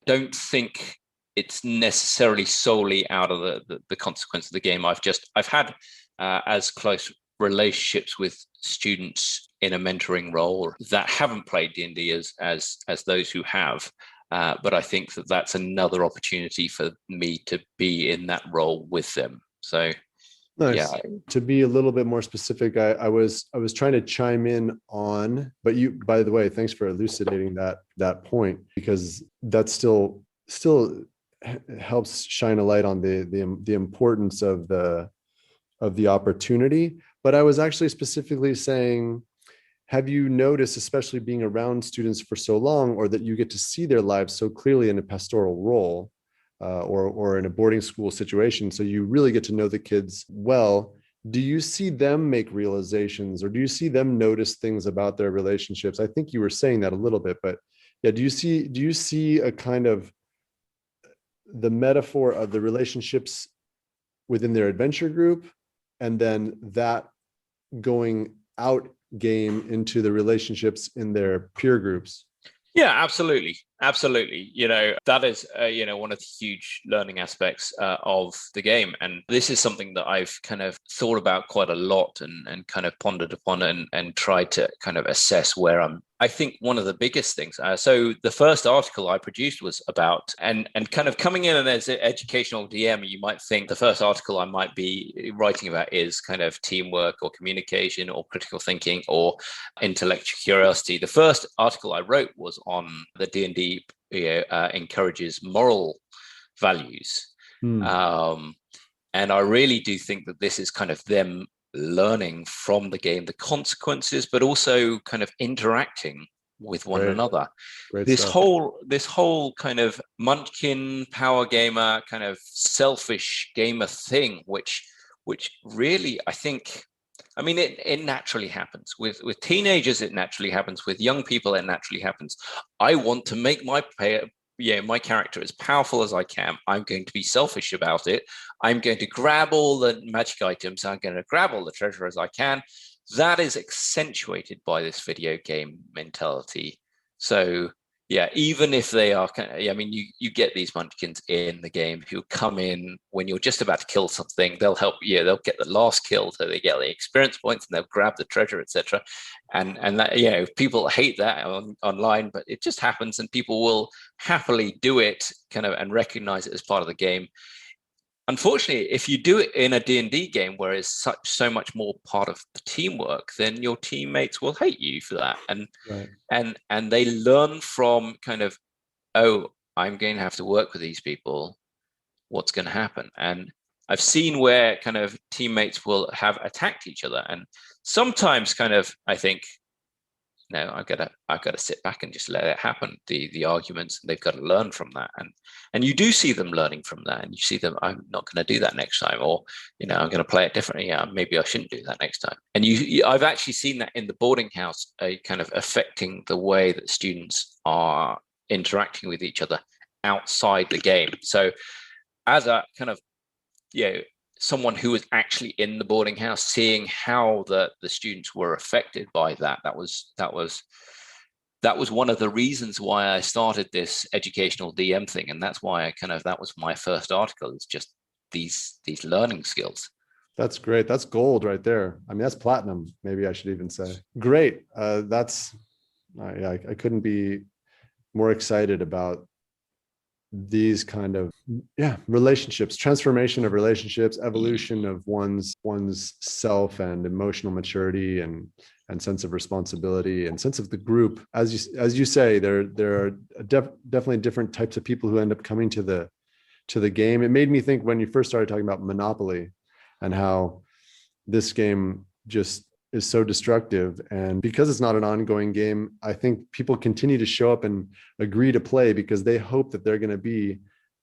don't think it's necessarily solely out of the consequence of the game. I've had as close relationships with students in a mentoring role that haven't played D&D as those who have. But I think that's another opportunity for me to be in that role with them. So nice. Yeah. To be a little bit more specific, I was trying to chime in on, but you, by the way, thanks for elucidating that point, because that still helps shine a light on the importance of the opportunity. But I was actually specifically saying, have you noticed, especially being around students for so long, or that you get to see their lives so clearly in a pastoral role, or in a boarding school situation, so you really get to know the kids well, do you see them make realizations, or do you see them notice things about their relationships? I think you were saying that a little bit, but yeah, do you see a kind of the metaphor of the relationships within their adventure group, and then that going out game into the relationships in their peer groups? Yeah, absolutely. That is one of the huge learning aspects of the game, and this is something that I've kind of thought about quite a lot and kind of pondered upon and tried to kind of assess where I think one of the biggest things. So the first article I produced was about, and kind of coming in as an educational DM, you might think the first article I might be writing about is kind of teamwork or communication or critical thinking or intellectual curiosity. The first article I wrote was on the D&D encourages moral values. And I really do think that this is kind of them learning from the game, the consequences, but also kind of interacting with one another. This whole kind of munchkin power gamer, kind of selfish gamer thing, which really, I think, I mean, it naturally happens with teenagers. It naturally happens with young people. It naturally happens. I want to make my character as powerful as I can. I'm going to be selfish about it. I'm going to grab all the magic items. I'm going to grab all the treasure as I can. That is accentuated by this video game mentality. So yeah, even if they are you get these munchkins in the game who come in when you're just about to kill something. They'll help you. They'll get the last kill, so they get the experience points, and they'll grab the treasure, etc. And that, people hate that online, but it just happens, and people will happily do it kind of and recognize it as part of the game. Unfortunately, if you do it in a D&D game where it's so much more part of the teamwork, then your teammates will hate you for that. And they learn from kind of, oh, I'm going to have to work with these people. What's going to happen? And I've seen where kind of teammates will have attacked each other. And sometimes kind of, I think, no, I've got to sit back and just let it happen. The arguments, they've got to learn from that, and you do see them learning from that, and you see them, I'm not going to do that next time, or I'm going to play it differently. Yeah, maybe I shouldn't do that next time. And I've actually seen that in the boarding house, kind of affecting the way that students are interacting with each other outside the game. So as a kind of someone who was actually in the boarding house, seeing how the students were affected by that was one of the reasons why I started this educational DM thing. And that's why that was my first article. It's just these learning skills. That's great. That's gold right there. I mean, that's platinum, maybe I should even say. Great. I couldn't be more excited about these kind of relationships, transformation of relationships, evolution of one's self, and emotional maturity, and sense of responsibility, and sense of the group. As you say, there are definitely different types of people who end up coming to the game. It made me think when you first started talking about Monopoly and how this game just is so destructive. And because it's not an ongoing game, I think people continue to show up and agree to play because they hope that they're going to be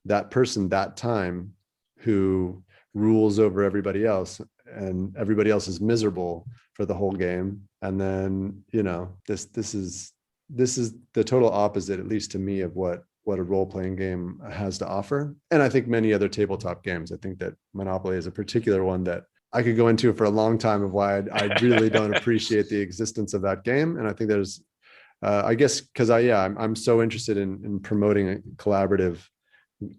that person that time who rules over everybody else, and everybody else is miserable for the whole game. And then, this is the total opposite, at least to me, of what a role-playing game has to offer. And I think many other tabletop games. I think that Monopoly is a particular one that I could go into for a long time of why I really don't appreciate the existence of that game. And I think there's, I guess, because I'm so interested in promoting a collaborative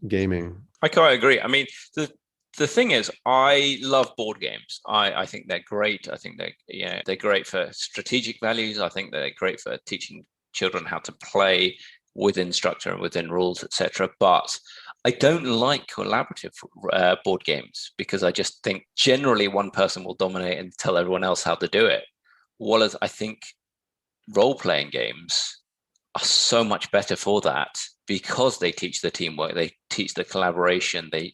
gaming. I quite agree. I mean, the thing is, I love board games. I think they're great. I think they're great for strategic values. I think they're great for teaching children how to play within structure and within rules, etc. But I don't like collaborative board games because I just think generally one person will dominate and tell everyone else how to do it. Whereas I think role-playing games are so much better for that because they teach the teamwork, they teach the collaboration, they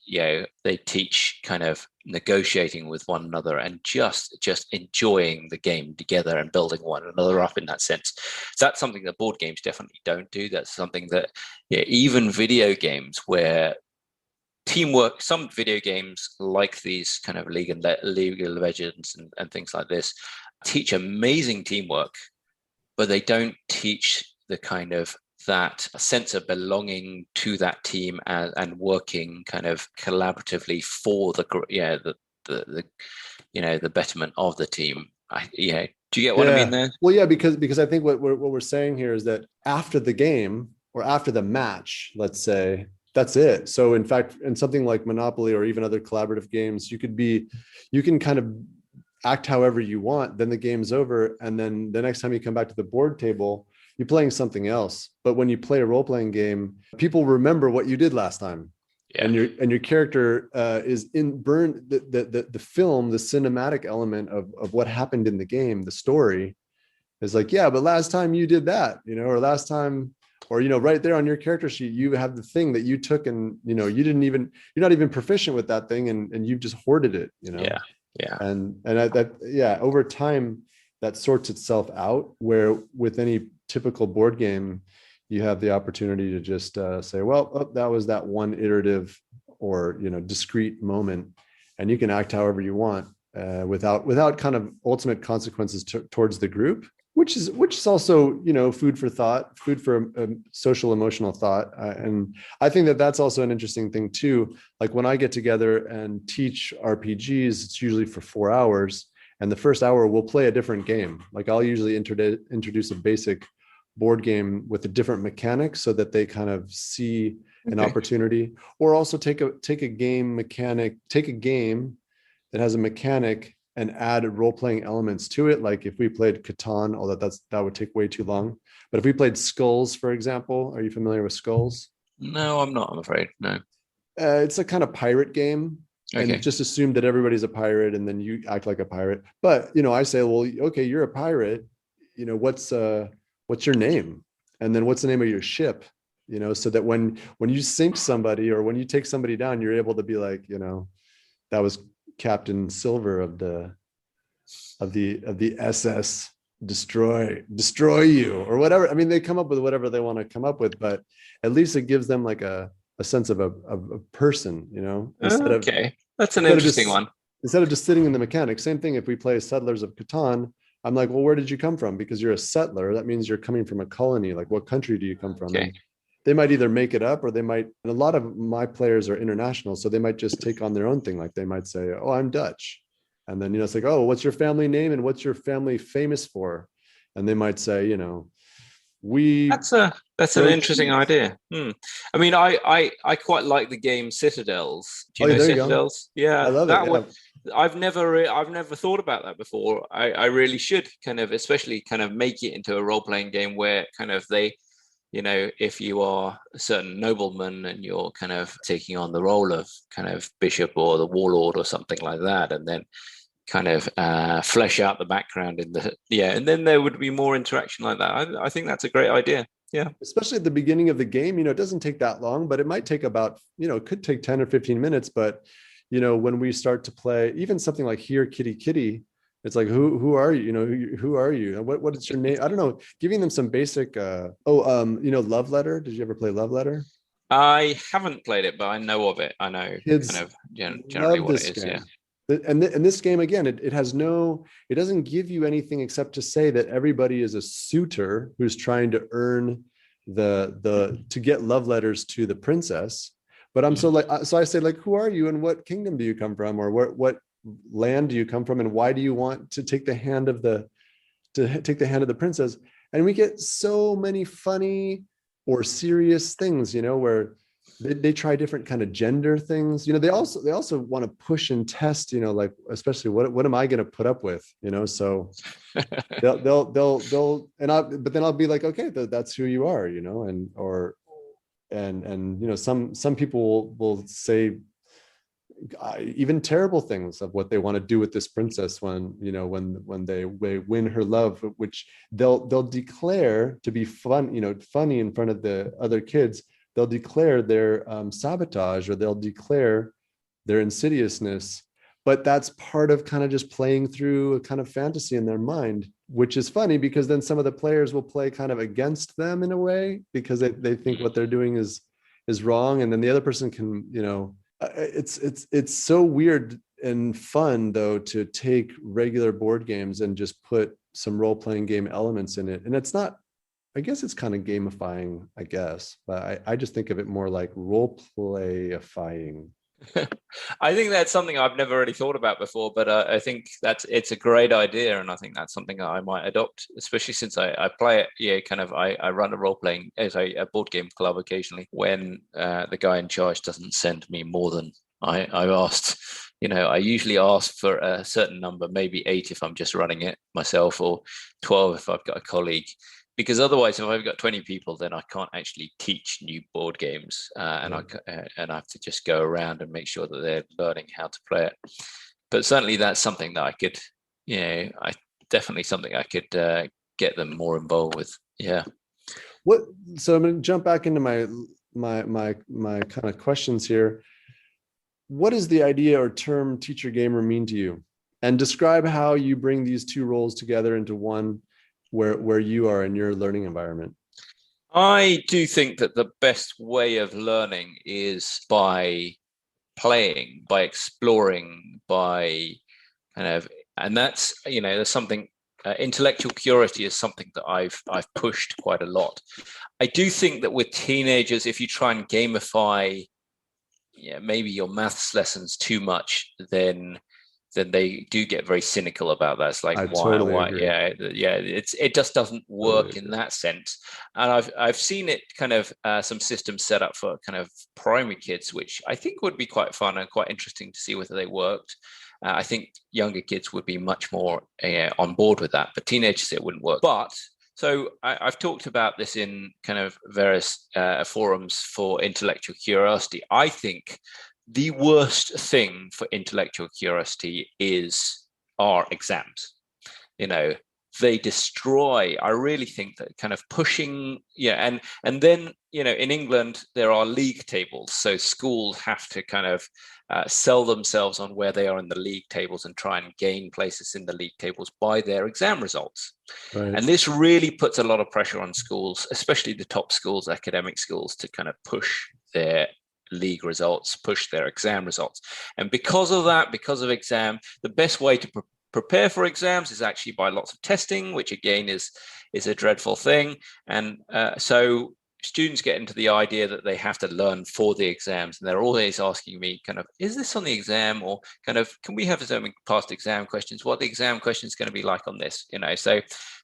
teach kind of negotiating with one another and just enjoying the game together and building one another up in that sense. So that's something that board games definitely don't do. That's something that even video games where teamwork, some video games like these kind of League of Legends and things like this teach amazing teamwork, but they don't teach the kind of that sense of belonging to that team and working kind of collaboratively for the betterment of the team. Do you get what I mean there? Well, yeah, because I think what we're saying here is that after the game or after the match, let's say, that's it. So in fact, in something like Monopoly or even other collaborative games, you can kind of act however you want, then the game's over. And then the next time you come back to the board table, you're playing something else. But when you play a role-playing game, people remember what you did last time. Yeah. And your character is burned. The film, the cinematic element of what happened in the game, the story is like, yeah, but last time you did that, or last time, or right there on your character sheet, you have the thing that you took and you're not even proficient with that thing, and you've just hoarded it. Yeah. And over time that sorts itself out, where with any typical board game, you have the opportunity to just say, well, that was that one iterative or discrete moment, and you can act however you want without kind of ultimate consequences towards the group, which is also food for thought, food for social emotional thought, and I think that's also an interesting thing too. Like when I get together and teach RPGs, it's usually for 4 hours, and the first hour we'll play a different game. Like I'll usually introduce a basic board game with a different mechanic so that they kind of see an opportunity, or also take a game that has a mechanic and add role-playing elements to it. Like if we played Catan, although that would take way too long. But if we played Skulls, for example, are you familiar with Skulls? No, I'm not, I'm afraid. No. It's a kind of pirate game. Okay. And just assume that everybody's a pirate and then you act like a pirate. But, I say, well, okay, you're a pirate. What's your name? And then what's the name of your ship? So that when you sink somebody or when you take somebody down, you're able to be like, that was Captain Silver of the SS destroy you or whatever. I mean, they come up with whatever they want to come up with, but at least it gives them like a sense of a person, you know, Okay, that's an instead of interesting just one. instead of just sitting in the mechanics. Same thing if we play Settlers of Catan. I'm like, well, where did you come from? Because you're a settler. That means you're coming from a colony. Like, what country do you come from? Okay. And they might either make it up or they might, and a lot of my players are international. So they might just take on their own thing. Like they might say, oh, I'm Dutch. And then, you know, it's like, oh, what's your family name and what's your family famous for? And they might say, you know, we That's an interesting idea. I mean, I quite like the game Citadels. Do you know there you go. Citadels? I Yeah, love that it. one. I've never thought about that before. I really should kind of, especially kind of make it into a role-playing game where kind of they, you know, if you are a certain nobleman and you're kind of taking on the role of kind of bishop or the warlord or something like that, and then kind of flesh out the background and then there would be more interaction like that. I think that's a great idea. Yeah, especially at the beginning of the game, you know, it doesn't take that long, but it might take about, you know, it could take 10 or 15 minutes. But, you know, when we start to play even something like Here Kitty Kitty, it's like, who are you? You know, who are you? What is your name? I don't know. Giving them some basic, you know, Love Letter. Did you ever play Love Letter? I haven't played it, but I know of it. I know Kids kind of generally love what this it is. game. Yeah. And this game, again, it has no, it doesn't give you anything except to say that everybody is a suitor who's trying to earn to get love letters to the princess. But I'm so I say, like, who are you and what kingdom do you come from, or what land do you come from, and why do you want to take the hand of the princess? And we get so many funny or serious things, you know, where they try different kind of gender things. You know, they also want to push and test, you know, like, especially what am I going to put up with, you know? So they'll but then I'll be like, okay, that's who you are, you know, and you know, some people will say even terrible things of what they want to do with this princess when, you know, when they win her love, which they'll declare to be fun, you know, funny in front of the other kids. They'll declare their sabotage, or they'll declare their insidiousness. But that's part of kind of just playing through a kind of fantasy in their mind, which is funny because then some of the players will play kind of against them in a way because they think what they're doing is wrong. And then the other person can, you know, it's so weird and fun though to take regular board games and just put some role-playing game elements in it. And it's not, I guess it's kind of gamifying, I guess, but I just think of it more like role-playifying. I think that's something I've never really thought about before, but I think it's a great idea, and I think that's something that I might adopt, especially since I play it. Yeah, kind of. I run a role playing as a board game club occasionally when the guy in charge doesn't send me more than I've asked. You know, I usually ask for a certain number, maybe 8 if I'm just running it myself, or 12 if I've got a colleague. Because otherwise, if I've got 20 people, then I can't actually teach new board games, and I have to just go around and make sure that they're learning how to play it. But certainly, that's something that I could, you know, definitely something I could get them more involved with. Yeah. So I'm going to jump back into my kind of questions here. What does the idea or term teacher gamer mean to you? And describe how you bring these two roles together into one where you are in your learning environment. I do think that the best way of learning is by playing, by exploring, by kind of, and that's, you know, there's something, intellectual curiosity is something that I've pushed quite a lot. I do think that with teenagers, if you try and gamify, maybe your maths lessons too much, then they do get very cynical about that. It's like, why? Agree. It just doesn't work in that sense. And I've seen it kind of some systems set up for kind of primary kids, which I think would be quite fun and quite interesting to see whether they worked. I think younger kids would be much more on board with that, but teenagers, it wouldn't work. But so I've talked about this in kind of various forums for intellectual curiosity. I think the worst thing for intellectual curiosity are exams. You know, they destroy. I really think that kind of pushing, and then in England, there are league tables. So schools have to kind of sell themselves on where they are in the league tables and try and gain places in the league tables by their exam results. Right. And this really puts a lot of pressure on schools, especially the top schools, academic schools, to kind of push their league results, push their exam results. And because of that, because of exam, the best way to prepare for exams is actually by lots of testing, which again is a dreadful thing. And so students get into the idea that they have to learn for the exams, and they're always asking me kind of, is this on the exam, or kind of, can we have some past exam questions? What the exam question is going to be like on this, so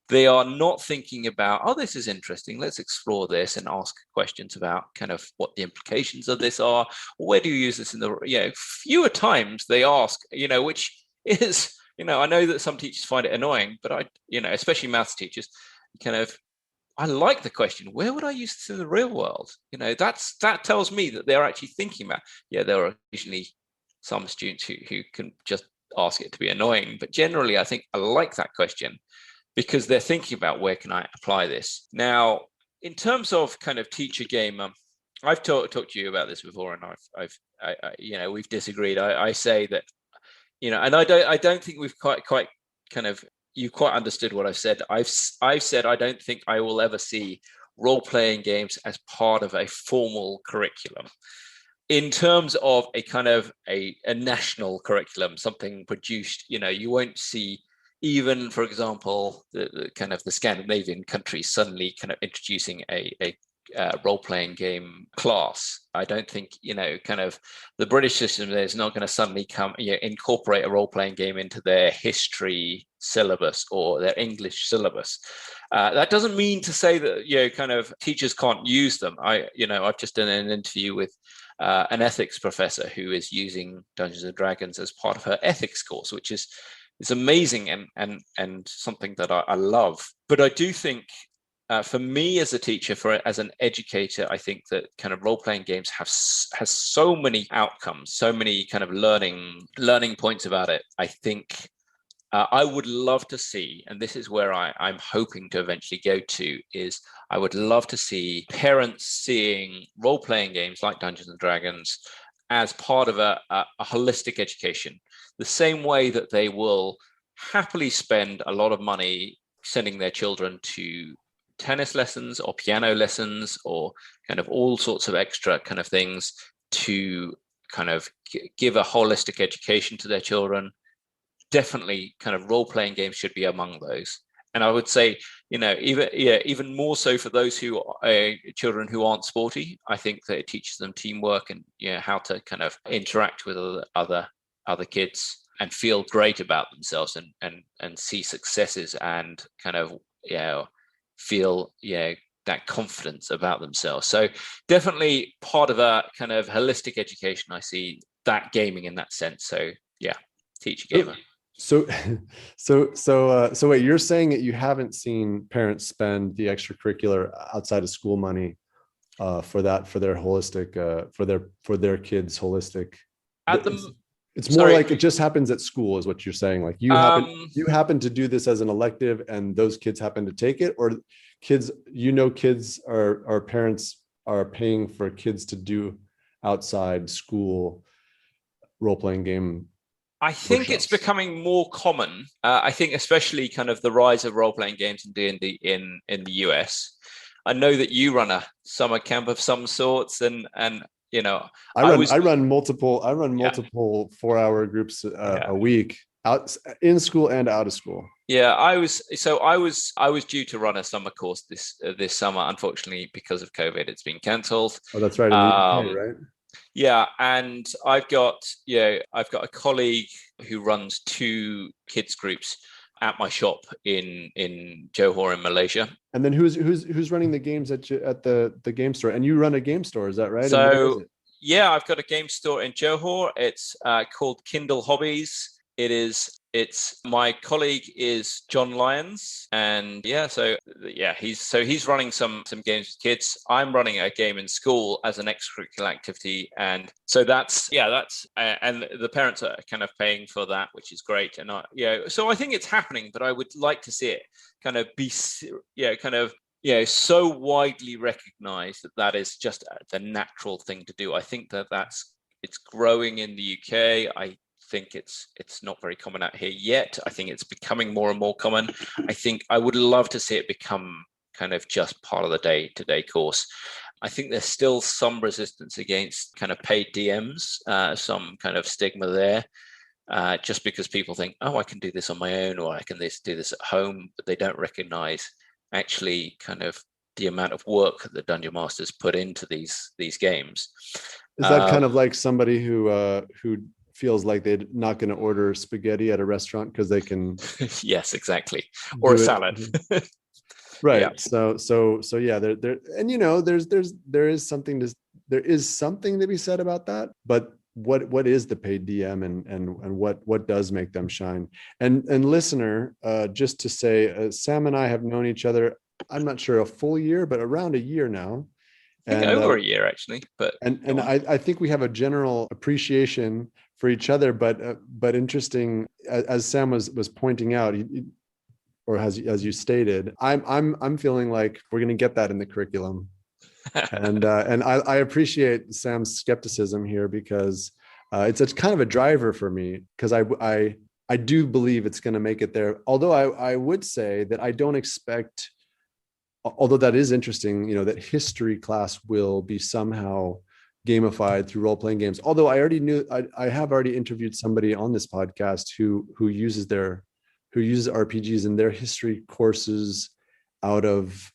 they are not thinking about, oh, this is interesting, let's explore this and ask questions about kind of what the implications of this are, or where do you use this in the, fewer times they ask, which is, I know that some teachers find it annoying, but especially maths teachers, kind of, I like the question, where would I use this in the real world? That tells me that they're actually thinking about, there are occasionally some students who can just ask it to be annoying, but generally I think I like that question because they're thinking about, where can I apply this? Now, in terms of kind of teacher game, I've talked to you about this before, and we've disagreed. I say that, and I don't think we've quite kind of, you quite understood what I've said. I've said I don't think I will ever see role-playing games as part of a formal curriculum. In terms of a kind of a national curriculum, something produced, you won't see, even, for example, the kind of the Scandinavian countries suddenly kind of introducing a role-playing game class. I don't think, kind of the British system is not going to suddenly incorporate a role-playing game into their history syllabus or their English syllabus. That doesn't mean to say that, kind of teachers can't use them. I've just done an interview with an ethics professor who is using Dungeons and Dragons as part of her ethics course, which is amazing and something that I love. But I do think, for me as a teacher, as an educator, I think that kind of role-playing games has so many outcomes, so many kind of learning points about it. I think I would love to see, and this is where I'm hoping to eventually go to, is I would love to see parents seeing role-playing games like Dungeons and Dragons as part of a holistic education, the same way that they will happily spend a lot of money sending their children to tennis lessons or piano lessons or kind of all sorts of extra kind of things to kind of give a holistic education to their children. Definitely kind of role-playing games should be among those. And I would say, even more so for those who are children who aren't sporty. I think that it teaches them teamwork and how to kind of interact with other kids and feel great about themselves and see successes and kind of feel that confidence about themselves. So definitely part of a kind of holistic education. I see that gaming in that sense. So teach a gamer. So wait, you're saying that you haven't seen parents spend the extracurricular outside of school money for their holistic for their kids holistic. It's more like it just happens at school, is what you're saying. Like you happen to do this as an elective, and those kids happen to take it, or kids are parents are paying for kids to do outside school role-playing game. I think it's becoming more common. I think especially kind of the rise of role-playing games and D&D in the US. I know that you run a summer camp of some sorts, and I run multiple 4-hour groups a week, out in school and out of school. Yeah, I was due to run a summer course this summer. Unfortunately, because of COVID, it's been cancelled. Oh, that's right. In the UK, right? Yeah, and I've got a colleague who runs 2 kids groups at my shop in Johor in Malaysia. And then who's running the games at the game store? And you run a game store, is that right? So I've got a game store in Johor. It's called Kindle Hobbies. It's my colleague is John Lyons, and he's running some games with kids. I'm running a game in school as an extracurricular activity, and so that's and the parents are kind of paying for that, which is great. And so I think it's happening, but I would like to see it kind of be so widely recognized that is just the natural thing to do. I think it's growing in the UK. I think it's not very common out here yet. I think it's becoming more and more common. I think I would love to see it become kind of just part of the day-to-day course. I think there's still some resistance against kind of paid DMs, some kind of stigma there, just because people think, oh, I can do this on my own, or I can do this at home, but they don't recognize actually kind of the amount of work that the Dungeon Masters put into these games. Is that kind of like somebody who feels like they're not going to order spaghetti at a restaurant because they can? Yes, exactly. Or a salad. Right. Yeah. So yeah, there and there is something to be said about that. But what is the paid DM and what does make them shine? And listener, just to say, Sam and I have known each other, I'm not sure a full year, but around a year now. I think over a year actually, but I think we have a general appreciation for each other, but interesting, as Sam was pointing out, or as you stated, I'm feeling like we're going to get that in the curriculum, and I appreciate Sam's skepticism here, because it's a kind of a driver for me, because I do believe it's going to make it there. Although I would say that I don't expect, although that is interesting, that history class will be somehow gamified through role-playing games. Although I already knew, I have already interviewed somebody on this podcast who uses RPGs in their history courses out of,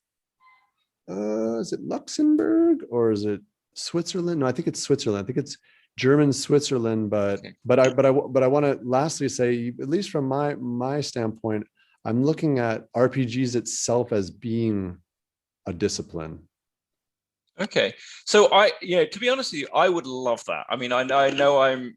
is it Luxembourg or is it Switzerland? No, I think it's Switzerland. I think it's German Switzerland. But I want to lastly say, at least from my standpoint, I'm looking at RPGs itself as being a discipline. Okay, so to be honest with you, I would love that. I mean, I know I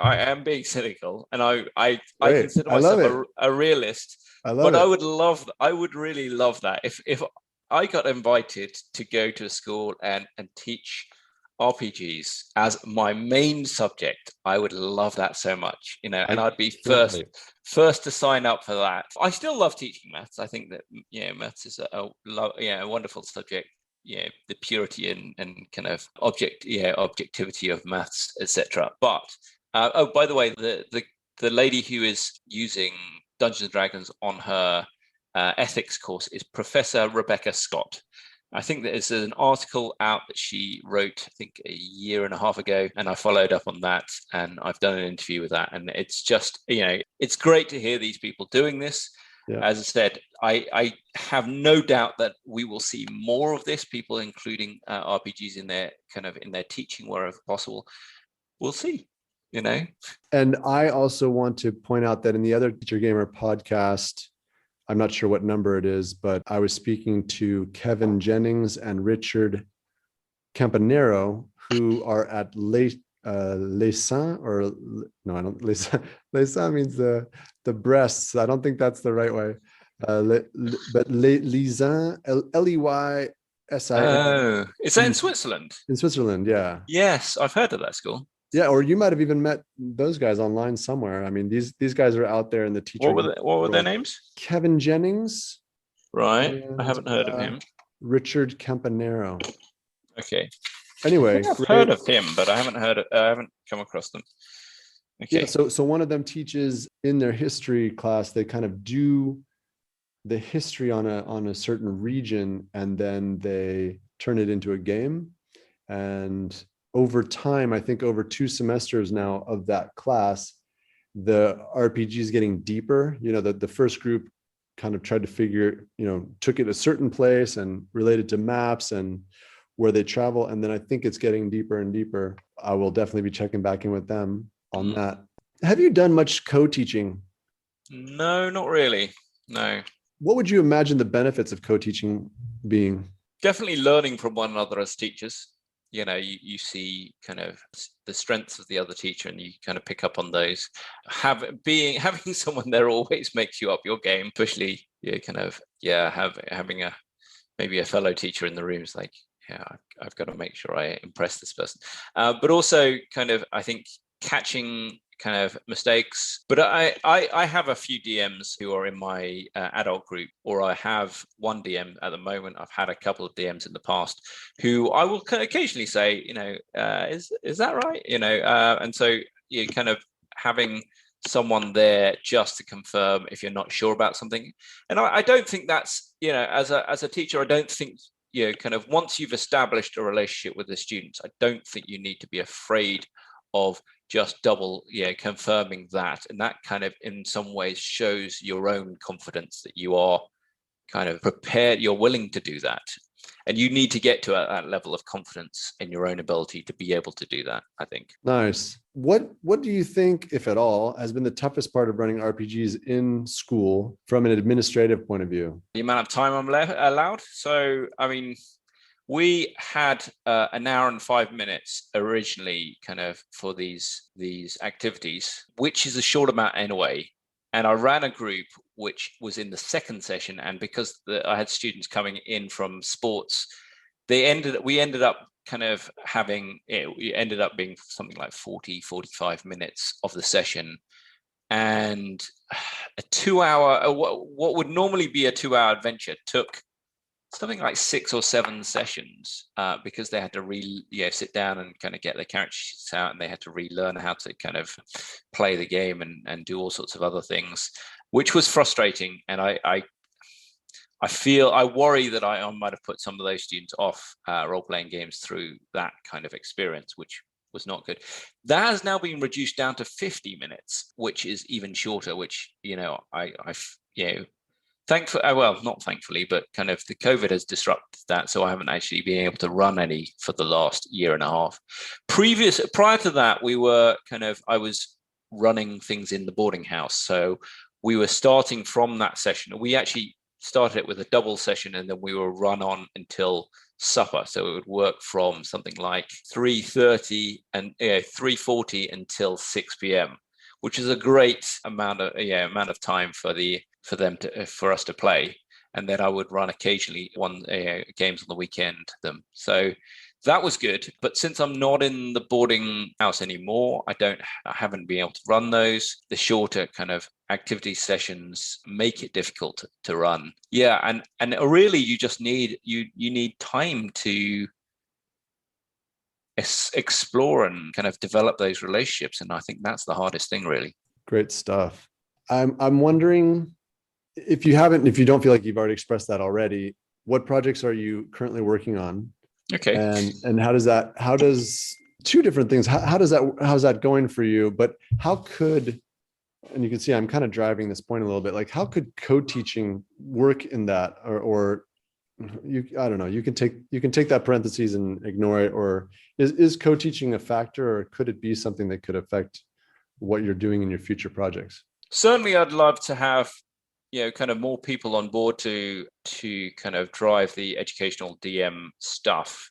am being cynical, and I consider myself a realist. I would really love that if I got invited to go to a school and teach RPGs as my main subject. I would love that so much, and I'd be first to sign up for that. I still love teaching maths. I think that maths is a wonderful subject. The purity and kind of objectivity of maths, etc. But by the way, the lady who is using Dungeons and Dragons on her ethics course is Professor Rebecca Scott. I think there's an article out that she wrote, I think a year and a half ago, and I followed up on that, and I've done an interview with that, and it's just, it's great to hear these people doing this. Yeah. As I said, I have no doubt that we will see more of this, people including RPGs in their teaching wherever possible. We'll see, And I also want to point out that in the other Teacher Gamer podcast, I'm not sure what number it is, but I was speaking to Kevin Jennings and Richard Campanero, who are at Les Seins, or no, I don't. Les Seins means the breasts. I don't think that's the right way. But Les Seins, Leysin. Oh, is that in Switzerland? In Switzerland, yeah. Yes, I've heard of that school. Yeah, or you might have even met those guys online somewhere. I mean, these guys are out there in the teacher. What were their names? Kevin Jennings. Right, I haven't heard of him. Richard Campanero. Okay. Anyway, I've heard of him, but I haven't come across them. Okay. Yeah, so one of them teaches in their history class. They kind of do the history on a certain region, and then they turn it into a game. And over time, I think over 2 semesters now of that class, the RPG is getting deeper. The first group kind of tried to figure, took it a certain place and related to maps and where they travel. And then I think it's getting deeper and deeper. I will definitely be checking back in with them on that. Have you done much co-teaching? No, not really. No. What would you imagine the benefits of co-teaching being? Definitely learning from one another as teachers. You see kind of the strengths of the other teacher, and you kind of pick up on those. Having someone there always makes you up your game, especially having maybe a fellow teacher in the room is like, I've got to make sure I impress this person. But also kind of, I think catching kind of mistakes. But I have a few DMs who are in my adult group, or I have one DM at the moment. I've had a couple of DMs in the past who I will occasionally say, is that right? And so you kind of having someone there just to confirm if you're not sure about something. And I don't think that's, as a teacher, I don't think, kind of once you've established a relationship with the students, I don't think you need to be afraid of just double confirming that. And that kind of in some ways shows your own confidence that you are kind of prepared, you're willing to do that. And you need to get to that level of confidence in your own ability to be able to do that, I think. Nice. What do you think, if at all, has been the toughest part of running RPGs in school from an administrative point of view? The amount of time I'm allowed. So, I mean, we had an hour and 5 minutes originally kind of for these activities, which is a short amount anyway. And I ran a group which was in the second session. And because I had students coming in from sports, we ended up kind of having, it ended up being something like 45 minutes of the session. And a 2 hour, what would normally be a 2 hour adventure took something like 6 or 7 sessions because they had to sit down and kind of get their character sheets out, and they had to relearn how to kind of play the game and do all sorts of other things, which was frustrating. And I worry that I might have put some of those students off role-playing games through that kind of experience, which was not good. That has now been reduced down to 50 minutes, which is even shorter, which, not thankfully, but kind of the COVID has disrupted that. So I haven't actually been able to run any for the last year and a half. Prior to that, I was running things in the boarding house. So we were starting from that session. We actually started it with a double session, and then we were run on until supper. So it would work from something like 3:30 and 3:40 until 6 p.m., which is a great amount of time for us to play. And then I would run occasionally games on the weekend them. So that was good. But since I'm not in the boarding house anymore, I haven't been able to run those. The shorter kind of activity sessions make it difficult to run. Yeah, and really you just need time to explore and kind of develop those relationships. And I think that's the hardest thing, really. Great stuff. I'm wondering if you don't feel like you've already expressed that already, what projects are you currently working on? Okay. And how's two different things. How's that going for you? But and you can see I'm kind of driving this point a little bit, like how could co-teaching work in that, or I don't know, you can take that parentheses and ignore it, or is co-teaching a factor, or could it be something that could affect what you're doing in your future projects? Certainly, I'd love to have kind of more people on board to kind of drive the educational DM stuff.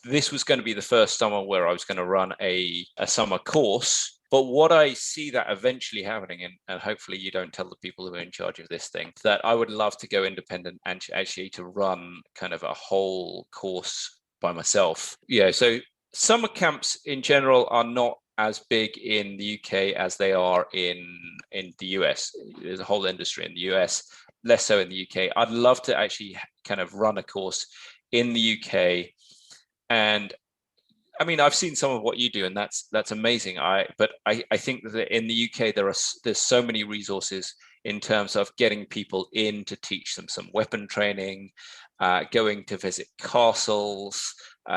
This was going to be the first summer where I was going to run a summer course. But what I see that eventually happening, and hopefully you don't tell the people who are in charge of this thing, that I would love to go independent and actually to run kind of a whole course by myself. So summer camps in general are not as big in the UK as they are in the US. There's a whole industry in the US, less so in the UK. I'd love to actually kind of run a course in the UK. And I mean, I've seen some of what you do, and that's amazing. But I think that in the UK there's so many resources in terms of getting people in to teach them some weapon training, going to visit castles,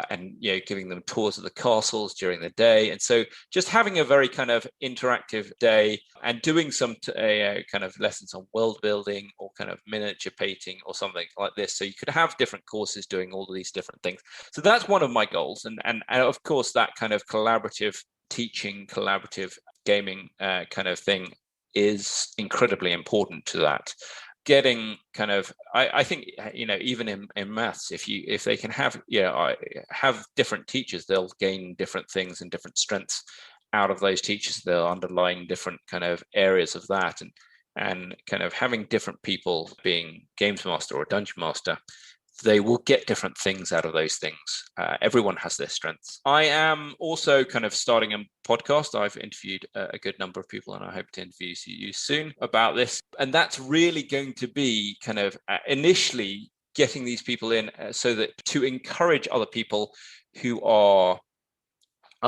and giving them tours of the castles during the day. And so just having a very kind of interactive day and doing some kind of lessons on world building or kind of miniature painting or something like this. So you could have different courses doing all of these different things. So that's one of my goals. And of course, that kind of collaborative teaching, collaborative gaming kind of thing is incredibly important to that. Getting kind of, I think, even in maths, if they can have different teachers, they'll gain different things and different strengths out of those teachers. They'll underline different kind of areas of that, and kind of having different people being games master or dungeon master, they will get different things out of those things. Everyone has their strengths. I am also kind of starting a podcast. I've interviewed a good number of people, and I hope to interview you soon about this. And that's really going to be kind of initially getting these people in so that to encourage other people who are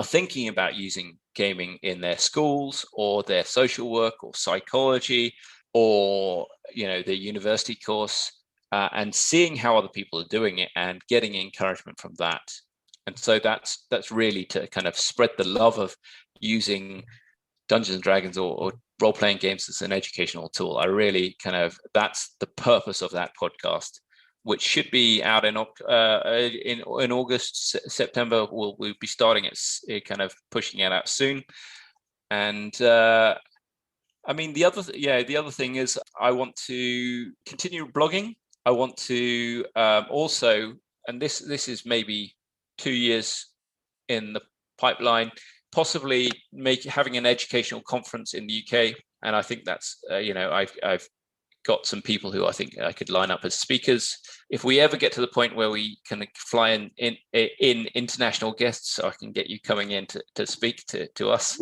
thinking about using gaming in their schools or their social work or psychology or, the university course. And seeing how other people are doing it and getting encouragement from that. And so that's really to kind of spread the love of using Dungeons and Dragons or role-playing games as an educational tool. I really that's the purpose of that podcast, which should be out in August, September. We'll be starting it, kind of pushing it out soon. And the other thing is I want to continue blogging. I want to also, and this is maybe 2 years in the pipeline, possibly having an educational conference in the UK. And I think that's, I've got some people who I think I could line up as speakers. If we ever get to the point where we can fly in international guests, so I can get you coming in to speak to us,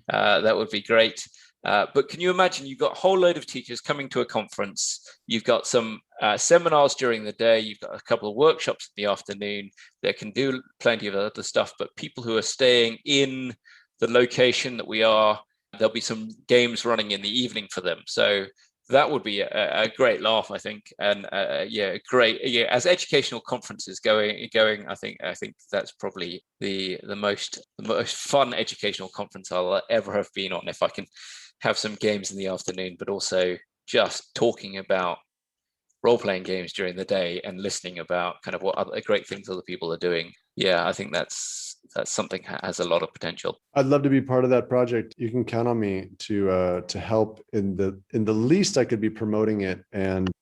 that would be great. But can you imagine, you've got a whole load of teachers coming to a conference, you've got some seminars during the day, you've got a couple of workshops in the afternoon, they can do plenty of other stuff, but people who are staying in the location that we are, there'll be some games running in the evening for them. So that would be a great laugh, I think. And great. Yeah, as educational conferences going, I think that's probably the most fun educational conference I'll ever have been on, if I can have some games in the afternoon, but also just talking about role-playing games during the day and listening about kind of what other great things other people are doing. Yeah, I think that's something that has a lot of potential. I'd love to be part of that project. You can count on me to help in the least I could be promoting it,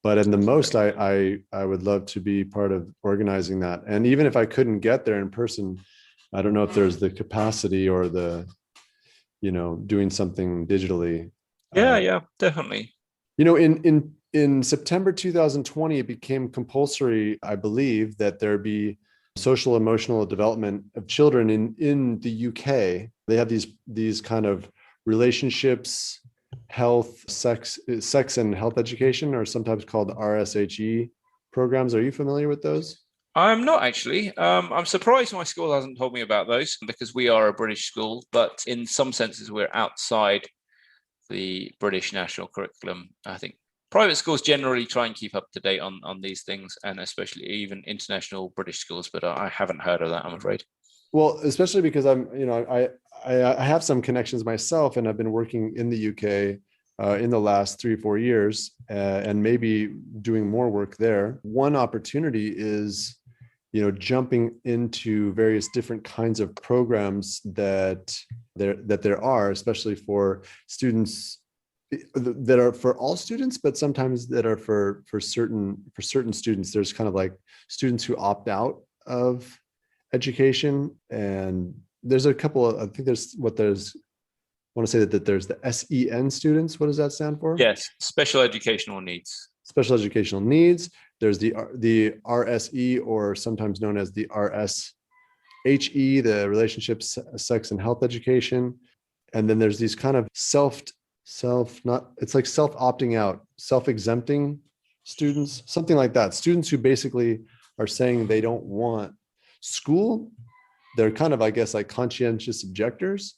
but in the most I would love to be part of organizing that. And even if I couldn't get there in person, I don't know if there's the capacity or the doing something digitally. Yeah, definitely. In September 2020, it became compulsory, I believe, that there be social emotional development of children in the UK. They have these kind of relationships, health, sex and health education, or sometimes called RSHE programs. Are you familiar with those? I'm not actually. I'm surprised my school hasn't told me about those, because we are a British school, but in some senses we're outside the British national curriculum. I think private schools generally try and keep up to date on these things, and especially even international British schools, but I haven't heard of that, I'm afraid. Well, especially because I have some connections myself, and I've been working in the UK in the last 3-4 years, and maybe doing more work there. One opportunity is, jumping into various different kinds of programs that there are, especially for students that are for all students, but sometimes that are for certain students. There's kind of like students who opt out of education, and there's a couple of, I think there's I want to say that there's the SEN students. What does that stand for? Yes, special educational needs. Special educational needs. There's the RSE, or sometimes known as the RSHE, the relationships, sex, and health education. And then there's these kind of it's like self-opting out, self-exempting students, something like that. Students who basically are saying they don't want school. They're kind of, I guess, like conscientious objectors.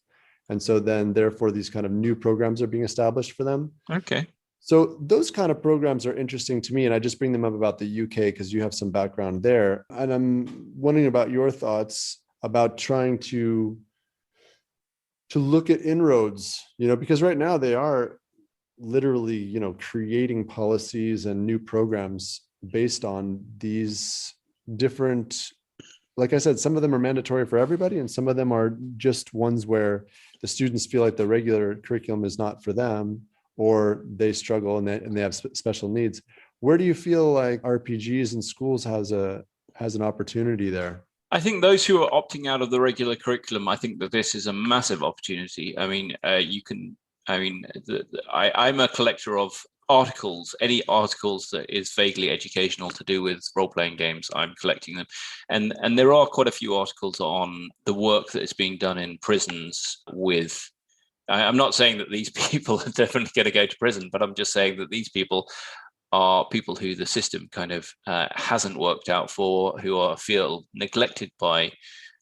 And so then therefore these kind of new programs are being established for them. Okay. So those kind of programs are interesting to me. And I just bring them up about the UK because you have some background there. And I'm wondering about your thoughts about trying to look at inroads, because right now they are literally, creating policies and new programs based on these different, like I said, some of them are mandatory for everybody, and some of them are just ones where the students feel like the regular curriculum is not for them, or they struggle and they have special needs. Where do you feel like RPGs in schools has an opportunity there? I think those who are opting out of the regular curriculum, I think that this is a massive opportunity. I mean, I'm a collector of articles, any articles that is vaguely educational to do with role-playing games, I'm collecting them. And there are quite a few articles on the work that is being done in prisons with, I'm not saying that these people are definitely going to go to prison, but I'm just saying that these people are people who the system kind of hasn't worked out for, who feel neglected by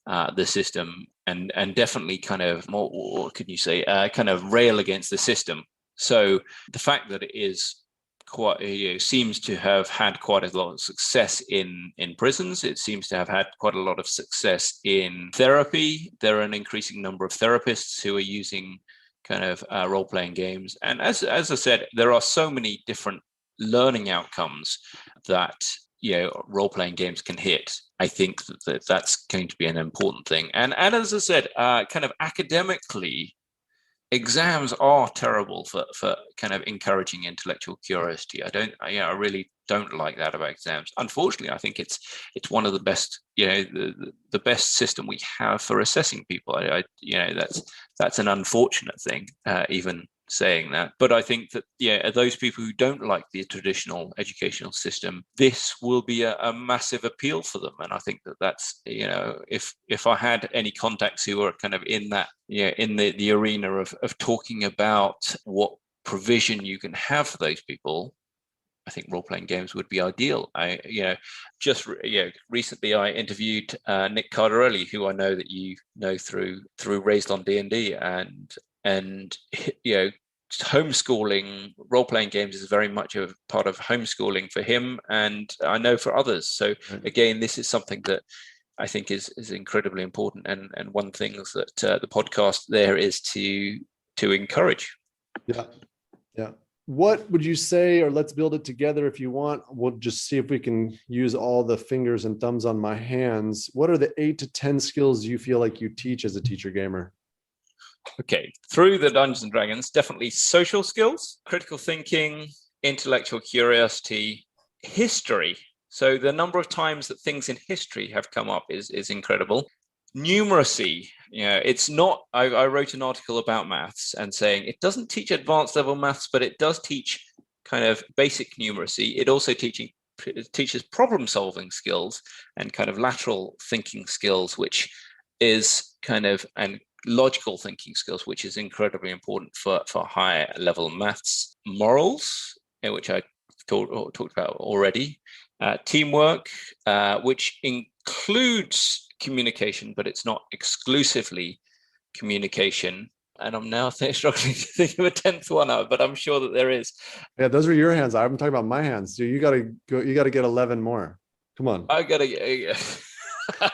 the system, and definitely kind of more, what can you say, kind of rail against the system. So the fact that it is quite, seems to have had quite a lot of success in prisons. It seems to have had quite a lot of success in therapy. There are an increasing number of therapists who are using kind of role-playing games. And as I said, there are so many different learning outcomes that role-playing games can hit. I think that's going to be an important thing. And as I said, kind of academically, exams are terrible for kind of encouraging intellectual curiosity. I really don't like that about exams. Unfortunately, I think it's one of the best, the best system we have for assessing people. That's an unfortunate thing, even saying that. But I think that those people who don't like the traditional educational system, this will be a massive appeal for them. And I think that's if I had any contacts who are kind of in that in the arena of talking about what provision you can have for those people, I think role-playing games would be ideal. Recently I interviewed Nick Cardarelli, who I know that you know through Raised on D&D, and homeschooling, role-playing games is very much a part of homeschooling for him, and I know for others. So again, this is something that I think is incredibly important, and one thing that the podcast there is to encourage. Yeah. What would you say, or let's build it together if you want. We'll just see if we can use all the fingers and thumbs on my hands. What are the 8 to 10 skills you feel like you teach as a teacher gamer? Okay, through the Dungeons and Dragons, definitely social skills, critical thinking, intellectual curiosity, history. So the number of times that things in history have come up is incredible. Numeracy, it's not, I wrote an article about maths and saying it doesn't teach advanced level maths, but it does teach kind of basic numeracy. It also teaches problem solving skills and kind of lateral thinking skills, which is kind of, and logical thinking skills, which is incredibly important for higher level maths. Morals, which I talked about already. Teamwork, which includes communication, but it's not exclusively communication. And I'm now struggling to think of a 10th one out, but I'm sure that there is. Yeah, those are your hands. I'm talking about my hands. So you gotta go. You gotta get 11 more. Come on. I gotta.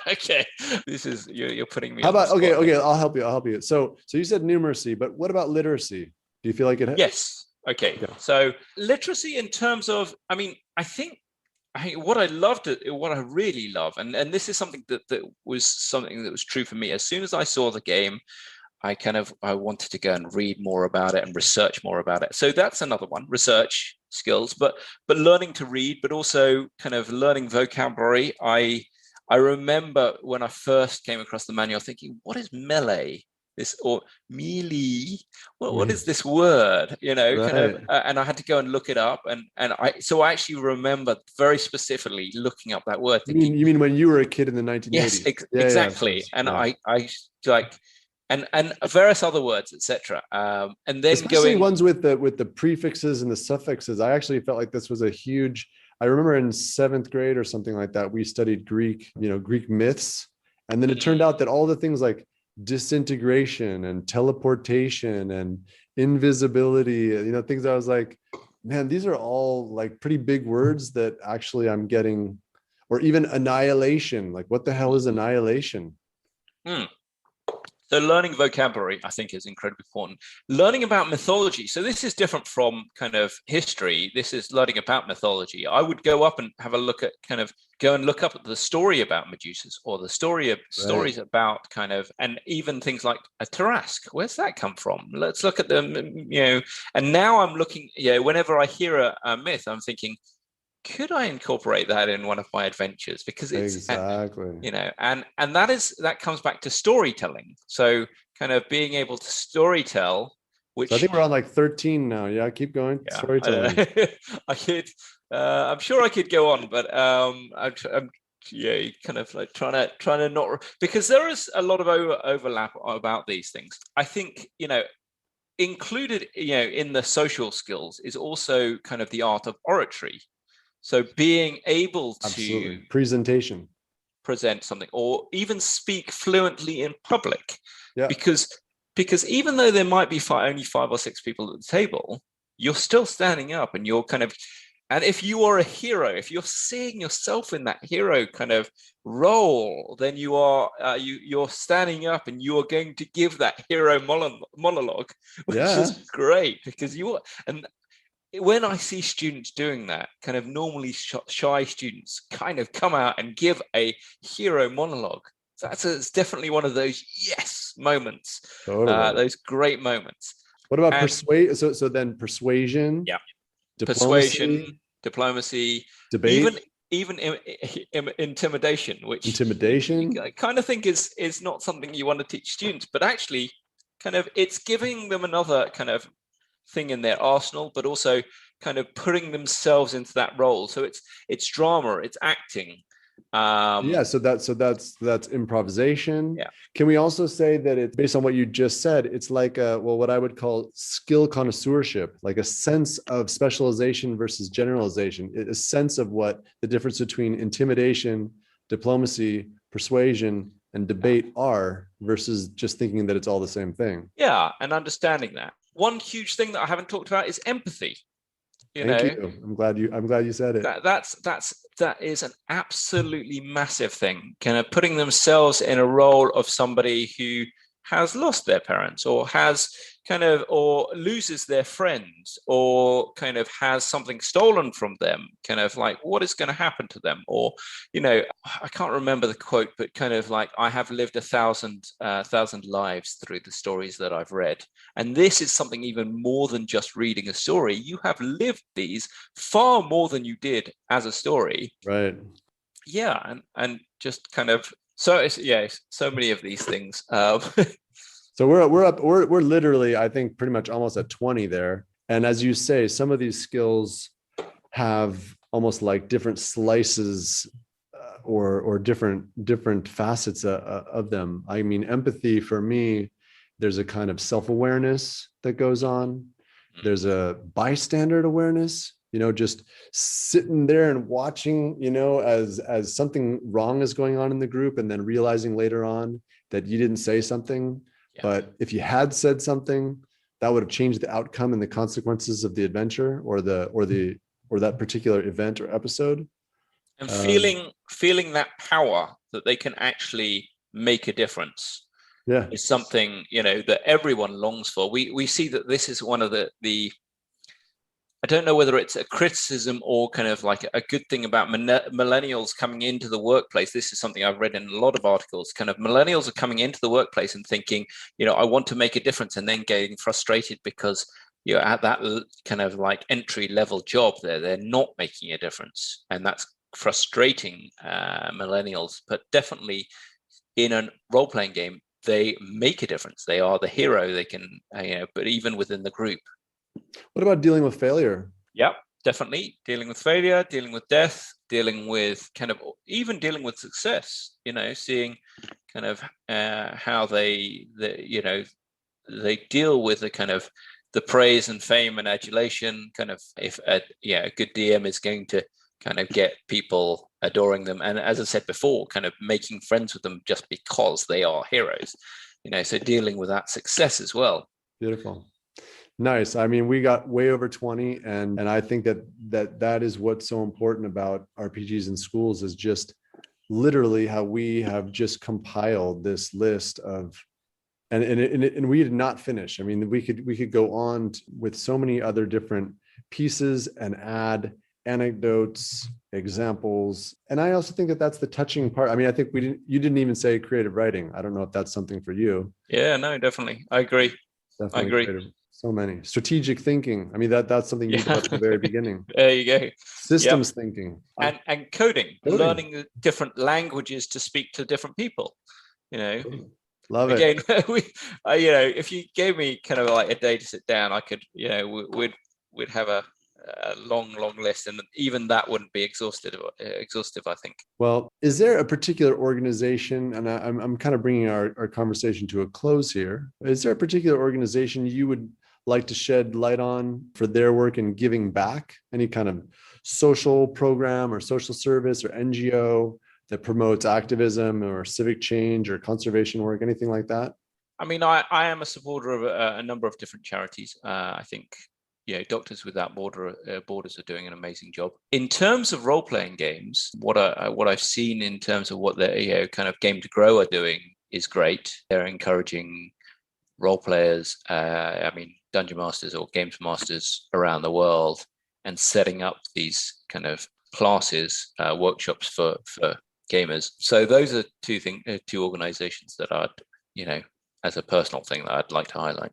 Okay, this is you're putting me. How about okay? I'll help you. So you said numeracy, but what about literacy? Do you feel like it? Yes. Okay. Yeah. So literacy in terms of, I think what I really love, and this is something that was something that was true for me. As soon as I saw the game, I wanted to go and read more about it and research more about it. So that's another one, research skills, but learning to read, but also kind of learning vocabulary. I remember when I first came across the manual thinking, what is melee? Or melee? What is this word? Kind of, and I had to go and look it up. And I actually remember very specifically looking up that word. Thinking, you mean when you were a kid in the 1980s? Yes, exactly. And I like, and various other words, etc. And then especially ones with the prefixes and the suffixes. I actually felt like this was a huge. I remember in 7th grade or something like that, we studied Greek, Greek myths. And then it turned out that all the things like disintegration and teleportation and invisibility, things I was like, man, these are all like pretty big words that actually I'm getting, or even annihilation. Like, what the hell is annihilation? So learning vocabulary, I think, is incredibly important. Learning about mythology. So this is different from kind of history. This is learning about mythology. I would go up and have a look at go and look up at the story about Medusas, or the stories about kind of, and even things like a Tarrasque. Where's that come from? Let's look at them, and now I'm looking, whenever I hear a myth, I'm thinking, could I incorporate that in one of my adventures? Because it's exactly, and that comes back to storytelling. So kind of being able to storytell which So I think we're on like 13 now. Yeah, keep going. yeah, Storytelling. I could, I'm sure I could go on, but I'm yeah, kind of like trying to not, because there is a lot of overlap about these things. I think, included, in the social skills is also kind of the art of oratory. So being able to Absolutely. Presentation. present something or even speak fluently in public, Yeah. because even though there might be only 5 or 6 people at the table, you're still standing up and you're kind of, and if you are a hero, if you're seeing yourself in that hero kind of role, then you are you're standing up and you are going to give that hero monologue, which is great, because you are. And when I see students doing that, kind of normally shy students kind of come out and give a hero monologue, it's definitely one of those yes moments, Totally. those great moments. What about persuade? So then persuasion, Yeah, diplomacy, persuasion, diplomacy, debate, even intimidation, which intimidation. I kind of think is not something you want to teach students, but actually, kind of it's giving them another kind of thing in their arsenal, but also kind of putting themselves into that role. So it's drama, it's acting. So that's improvisation. Yeah. Can we also say that it's based on what you just said? It's like what I would call skill connoisseurship, like a sense of specialization versus generalization, a sense of what the difference between intimidation, diplomacy, persuasion, and debate are, versus just thinking that it's all the same thing. Yeah, and understanding that. One huge thing that I haven't talked about is empathy. Thank you. I'm glad you said it. That is an absolutely massive thing. Kind of putting themselves in a role of somebody who has lost their parents, or has or loses their friends, or kind of has something stolen from them, kind of like what is going to happen to them. Or, I can't remember the quote, but kind of like, I have lived 1,000 lives through the stories that I've read. And this is something even more than just reading a story. You have lived these far more than you did as a story. Right. Yeah. And just kind of, so many of these things. So we're literally, I think, pretty much almost at 20 there. And as you say, some of these skills have almost like different slices or different facets of them. I mean, empathy for me, there's a kind of self-awareness that goes on. There's a bystander awareness, just sitting there and watching, as something wrong is going on in the group, and then realizing later on that you didn't say something. Yeah. But if you had said something, that would have changed the outcome and the consequences of the adventure or that particular event or episode. And feeling that power that they can actually make a difference. Yeah, is something that everyone longs for. We see that this is one of the I don't know whether it's a criticism or kind of like a good thing about millennials coming into the workplace. This is something I've read in a lot of articles. Kind of millennials are coming into the workplace and thinking, I want to make a difference, and then getting frustrated because at that kind of like entry level job they're not making a difference, and that's frustrating millennials. But definitely in a role-playing game, they make a difference. They are the hero. They can, but even within the group. What about dealing with failure? Yeah, definitely dealing with failure, dealing with death, dealing with even dealing with success. Seeing kind of how they deal with the kind of the praise and fame and adulation. Kind of if a good DM is going to kind of get people adoring them, and as I said before, kind of making friends with them just because they are heroes. So dealing with that success as well. Beautiful. Nice. I mean, we got way over 20, and I think that is what's so important about RPGs in schools, is just literally how we have just compiled this list of, and we did not finish. I mean, we could go on with so many other different pieces and add anecdotes, examples. And I also think that that's the touching part. I mean, I think you didn't even say creative writing. I don't know if that's something for you. Yeah, no, definitely. I agree. Definitely. I agree. Creative. So many. Strategic thinking. I mean, that's something you did at the very beginning. There you go. Systems thinking. And coding, learning different languages to speak to different people. Love it. Again, if you gave me kind of like a day to sit down, I could, we'd have a long list, and even that wouldn't be exhaustive, I think. Well, is there a particular organization, and I'm kind of bringing our conversation to a close here. Is there a particular organization you would like to shed light on for their work in giving back? Any kind of social program or social service or NGO that promotes activism or civic change or conservation work, anything like that? I mean, I am a supporter of a number of different charities. I think, Doctors Without Borders are doing an amazing job. In terms of role-playing games, what I've seen in terms of what the kind of Game to Grow are doing is great. They're encouraging role players, dungeon masters or games masters around the world, and setting up these kind of classes, workshops for gamers. So those are two organizations that I'd, as a personal thing that I'd like to highlight.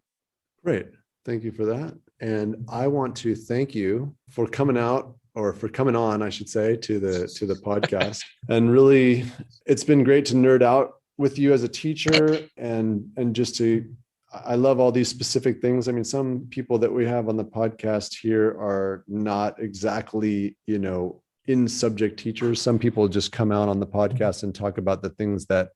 Great. Thank you for that. And I want to thank you for coming out, or for coming on, I should say, to the podcast. And really, it's been great to nerd out with you as a teacher, and just I love all these specific things. I mean, some people that we have on the podcast here are not exactly, in subject teachers. Some people just come out on the podcast and talk about the things that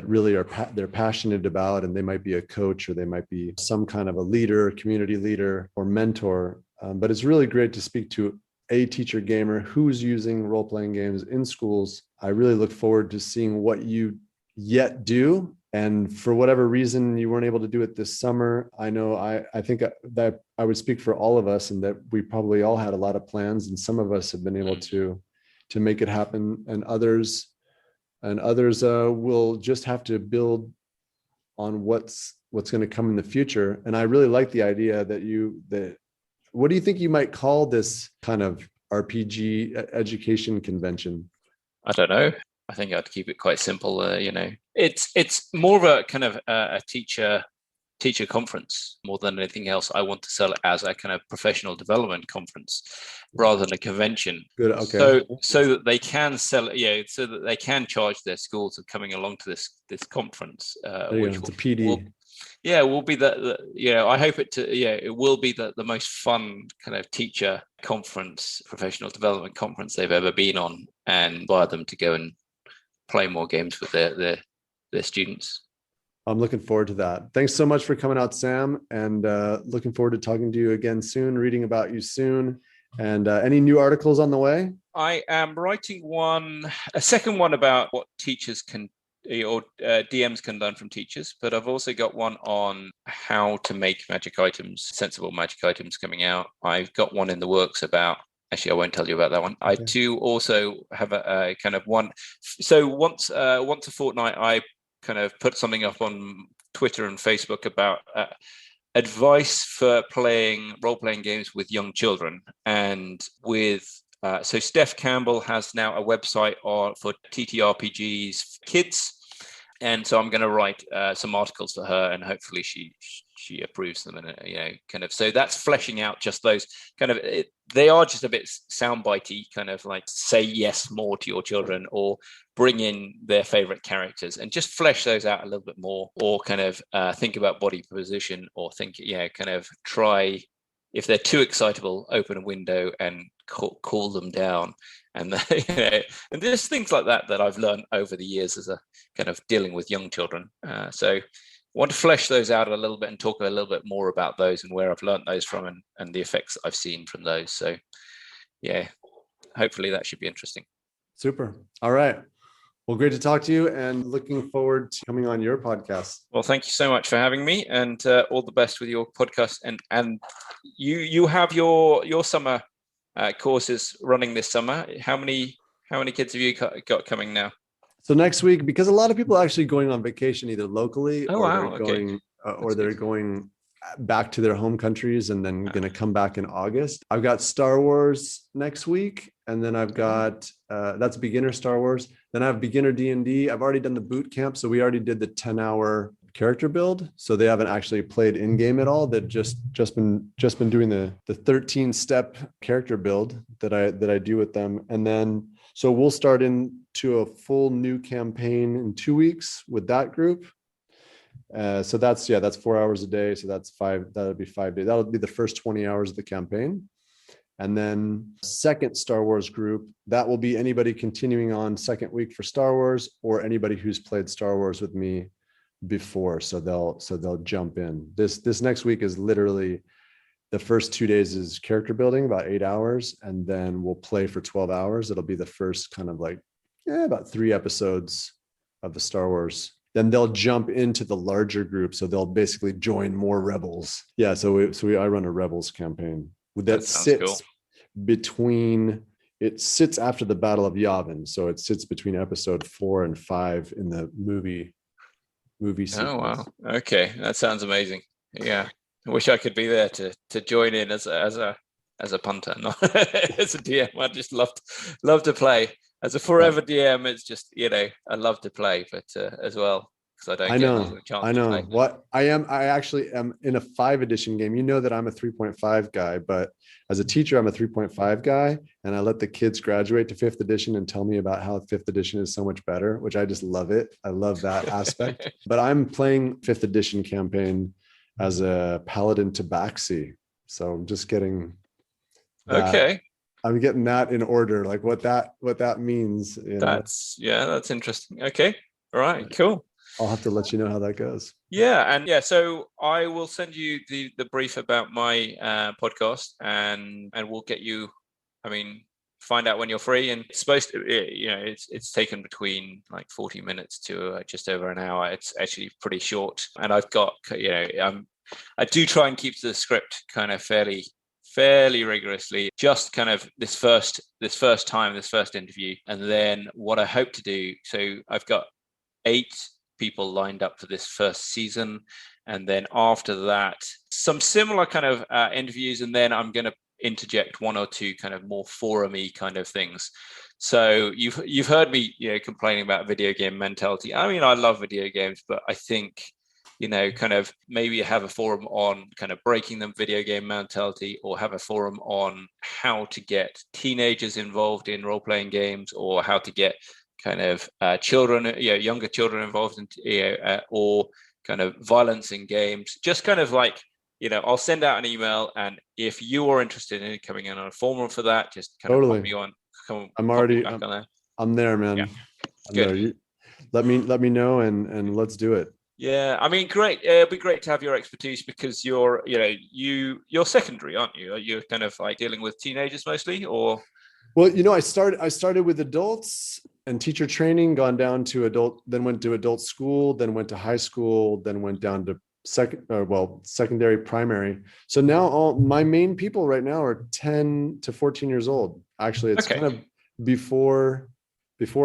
really they're passionate about, and they might be a coach, or they might be some kind of a leader, community leader, or mentor. But it's really great to speak to a teacher gamer who's using role-playing games in schools. I really look forward to seeing what you yet do. And for whatever reason you weren't able to do it this summer, I know I think that I would speak for all of us, and that we probably all had a lot of plans, and some of us have been able to make it happen, and others will just have to build on what's going to come in the future. And I really like the idea that what do you think you might call this kind of RPG education convention? I don't know. I think I'd keep it quite simple. It's more of a kind of a teacher conference more than anything else. I want to sell it as a kind of professional development conference rather than a convention. Good. Okay. So that they can sell it, so that they can charge their schools of coming along to this conference, which it's a PD. Will be I hope it will be the most fun kind of teacher conference, professional development conference they've ever been on, and inspire them to go and play more games with their students. I'm looking forward to that. Thanks so much for coming out, Sam, and looking forward to talking to you again soon, reading about you soon. And any new articles on the way? I am writing a second one about what teachers can, or DMs can learn from teachers, but I've also got one on how to make magic items, sensible magic items, coming out. I've got one in the works about, actually, I won't tell you about that one. Okay. I do also have a kind of one. So once a fortnight, I kind of put something up on Twitter and Facebook about advice for playing role-playing games with young children. And so Steph Campbell has now a website for TTRPGs for kids. And so I'm going to write some articles for her, and hopefully she approves them. And kind of, so that's fleshing out just those kind of. They are just a bit soundbitey, kind of like say yes more to your children, or bring in their favorite characters, and just flesh those out a little bit more, or kind of think about body position, or think kind of try, if they're too excitable, open a window and cool them down. And and there's things like that I've learned over the years as a kind of dealing with young children. So I want to flesh those out a little bit and talk a little bit more about those and where I've learned those from, and the effects I've seen from those. So hopefully that should be interesting. Super. All right. Well, great to talk to you, and looking forward to coming on your podcast. Well, thank you so much for having me, and all the best with your podcast. And you have your summer courses running this summer. How many kids have you got coming now? So next week, because a lot of people are actually going on vacation, either locally they're going back to their home countries, and then going to come back in August. I've got Star Wars next week, and then I've got that's beginner Star Wars. Then I have beginner D&D. I've already done the boot camp, so we already did the 10-hour character build. So they haven't actually played in game at all. They've just been doing the 13-step character build that I do with them, and then so we'll start into a full new campaign in 2 weeks with that group. So that's 4 hours a day. So that'll be 5 days. That'll be the first 20 hours of the campaign. And then second Star Wars group, that will be anybody continuing on second week for Star Wars or anybody who's played Star Wars with me before. So they'll jump in. This next week is literally the first 2 days is character building, about 8 hours. And then we'll play for 12 hours. It'll be the first kind of like, about 3 episodes of the Star Wars. Then they'll jump into the larger group. So they'll basically join more rebels. Yeah. I run a rebels campaign that sits cool. it sits after the Battle of Yavin. So it sits between episode 4 and 5 in the movie sequence. Oh, wow. Okay. That sounds amazing. Yeah. I wish I could be there to join in as a punter, not as a DM. I just love to play. As a forever DM, it's just, I love to play, but as well, because I don't get a chance I know. to play. What I actually am in a 5 edition game. You know that I'm a 3.5 guy, but as a teacher, I'm a 3.5 guy. And I let the kids graduate to 5th edition and tell me about how 5th edition is so much better, which I just love it. I love that aspect. But I'm playing 5th edition campaign as a paladin tabaxi. So I'm just getting that. Okay. I'm getting that in order, like what that means. That's interesting. Okay. All right. Cool. I'll have to let you know how that goes. Yeah. So I will send you the brief about my podcast and we'll get you, find out when you're free. And it's supposed to, it's taken between like 40 minutes to just over an hour. It's actually pretty short. And I've got, I do try and keep the script kind of fairly rigorously, just kind of this first interview. And then what I hope to do, so I've got 8 people lined up for this first season. And then after that, some similar kind of interviews. And then I'm going to interject 1 or 2 kind of more forum-y kind of things. So you've heard me, complaining about video game mentality. I mean, I love video games, but I think, kind of maybe have a forum on kind of breaking the video game mentality, or have a forum on how to get teenagers involved in role-playing games, or how to get kind of children, younger children involved in, or kind of violence in games. Just kind of like, I'll send out an email, and if you are interested in coming in on a forum for that, just kind of pop me on. I'm there, man. Yeah. I'm Good. there. Let me know and let's do it. Yeah, I mean, great. It'd be great to have your expertise, because you're secondary, aren't you? You're kind of like dealing with teenagers mostly, or? Well, I started with adults and teacher training, gone down to adult, then went to adult school, then went to high school, then went down to secondary, primary. So now all my main people right now are 10 to 14 years old. Actually, it's kind of before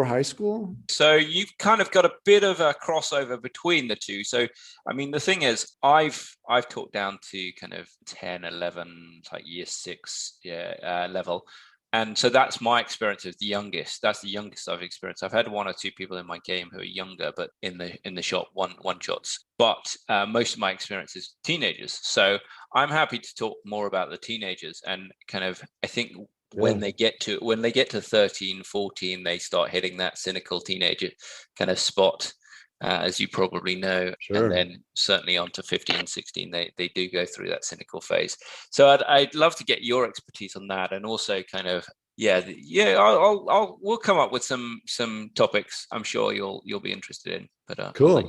high school. So you've kind of got a bit of a crossover between the two. So, I mean, the thing is, I've taught down to kind of 10, 11, like year 6 level. And so that's my experience of the youngest. That's the youngest I've experienced. I've had 1 or 2 people in my game who are younger, but in the shot, one shots. But most of my experience is teenagers. So I'm happy to talk more about the teenagers, and kind of, I think when they get to 13, 14, they start hitting that cynical teenager kind of spot, as you probably know. Sure. And then certainly on to 15, 16, they do go through that cynical phase. So I'd love to get your expertise on that, and also kind of we'll come up with some topics I'm sure you'll be interested in. But cool.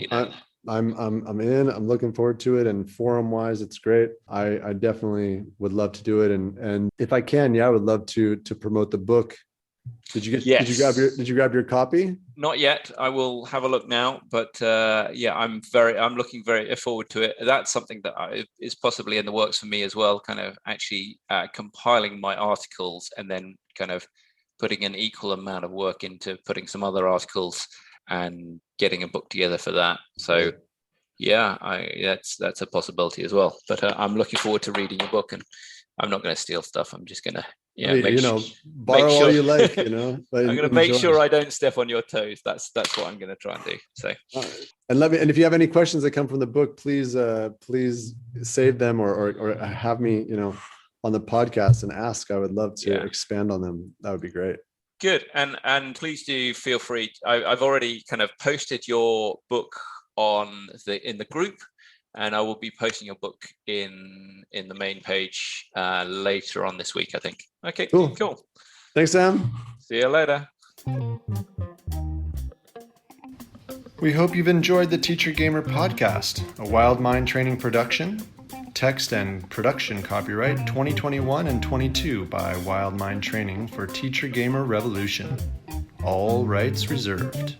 I'm in. I'm looking forward to it. And forum wise, it's great. I definitely would love to do it. And if I can, I would love to promote the book. Did you grab your copy? Not yet. I will have a look now. But I'm looking very forward to it. That's something that is possibly in the works for me as well. Kind of actually compiling my articles, and then kind of putting an equal amount of work into putting some other articles and getting a book together for that. So that's a possibility as well. But I'm looking forward to reading your book, and I'm not going to steal stuff. I'm just going to borrow all you like. I'm going to make sure I don't step on your toes. That's what I'm going to try and do. So, and if you have any questions that come from the book, please save them or have me on the podcast and ask. I would love to expand on them. That would be great. Good. And please do feel free. I've already kind of posted your book in the group, and I will be posting your book in the main page later on this week, I think. Okay, cool. Thanks, Sam. See you later. We hope you've enjoyed the Teacher Gamer podcast, a Wild Mind training production. Text and production copyright 2021 and 22 by Wild Mind Training for Teacher Gamer Revolution. All rights reserved.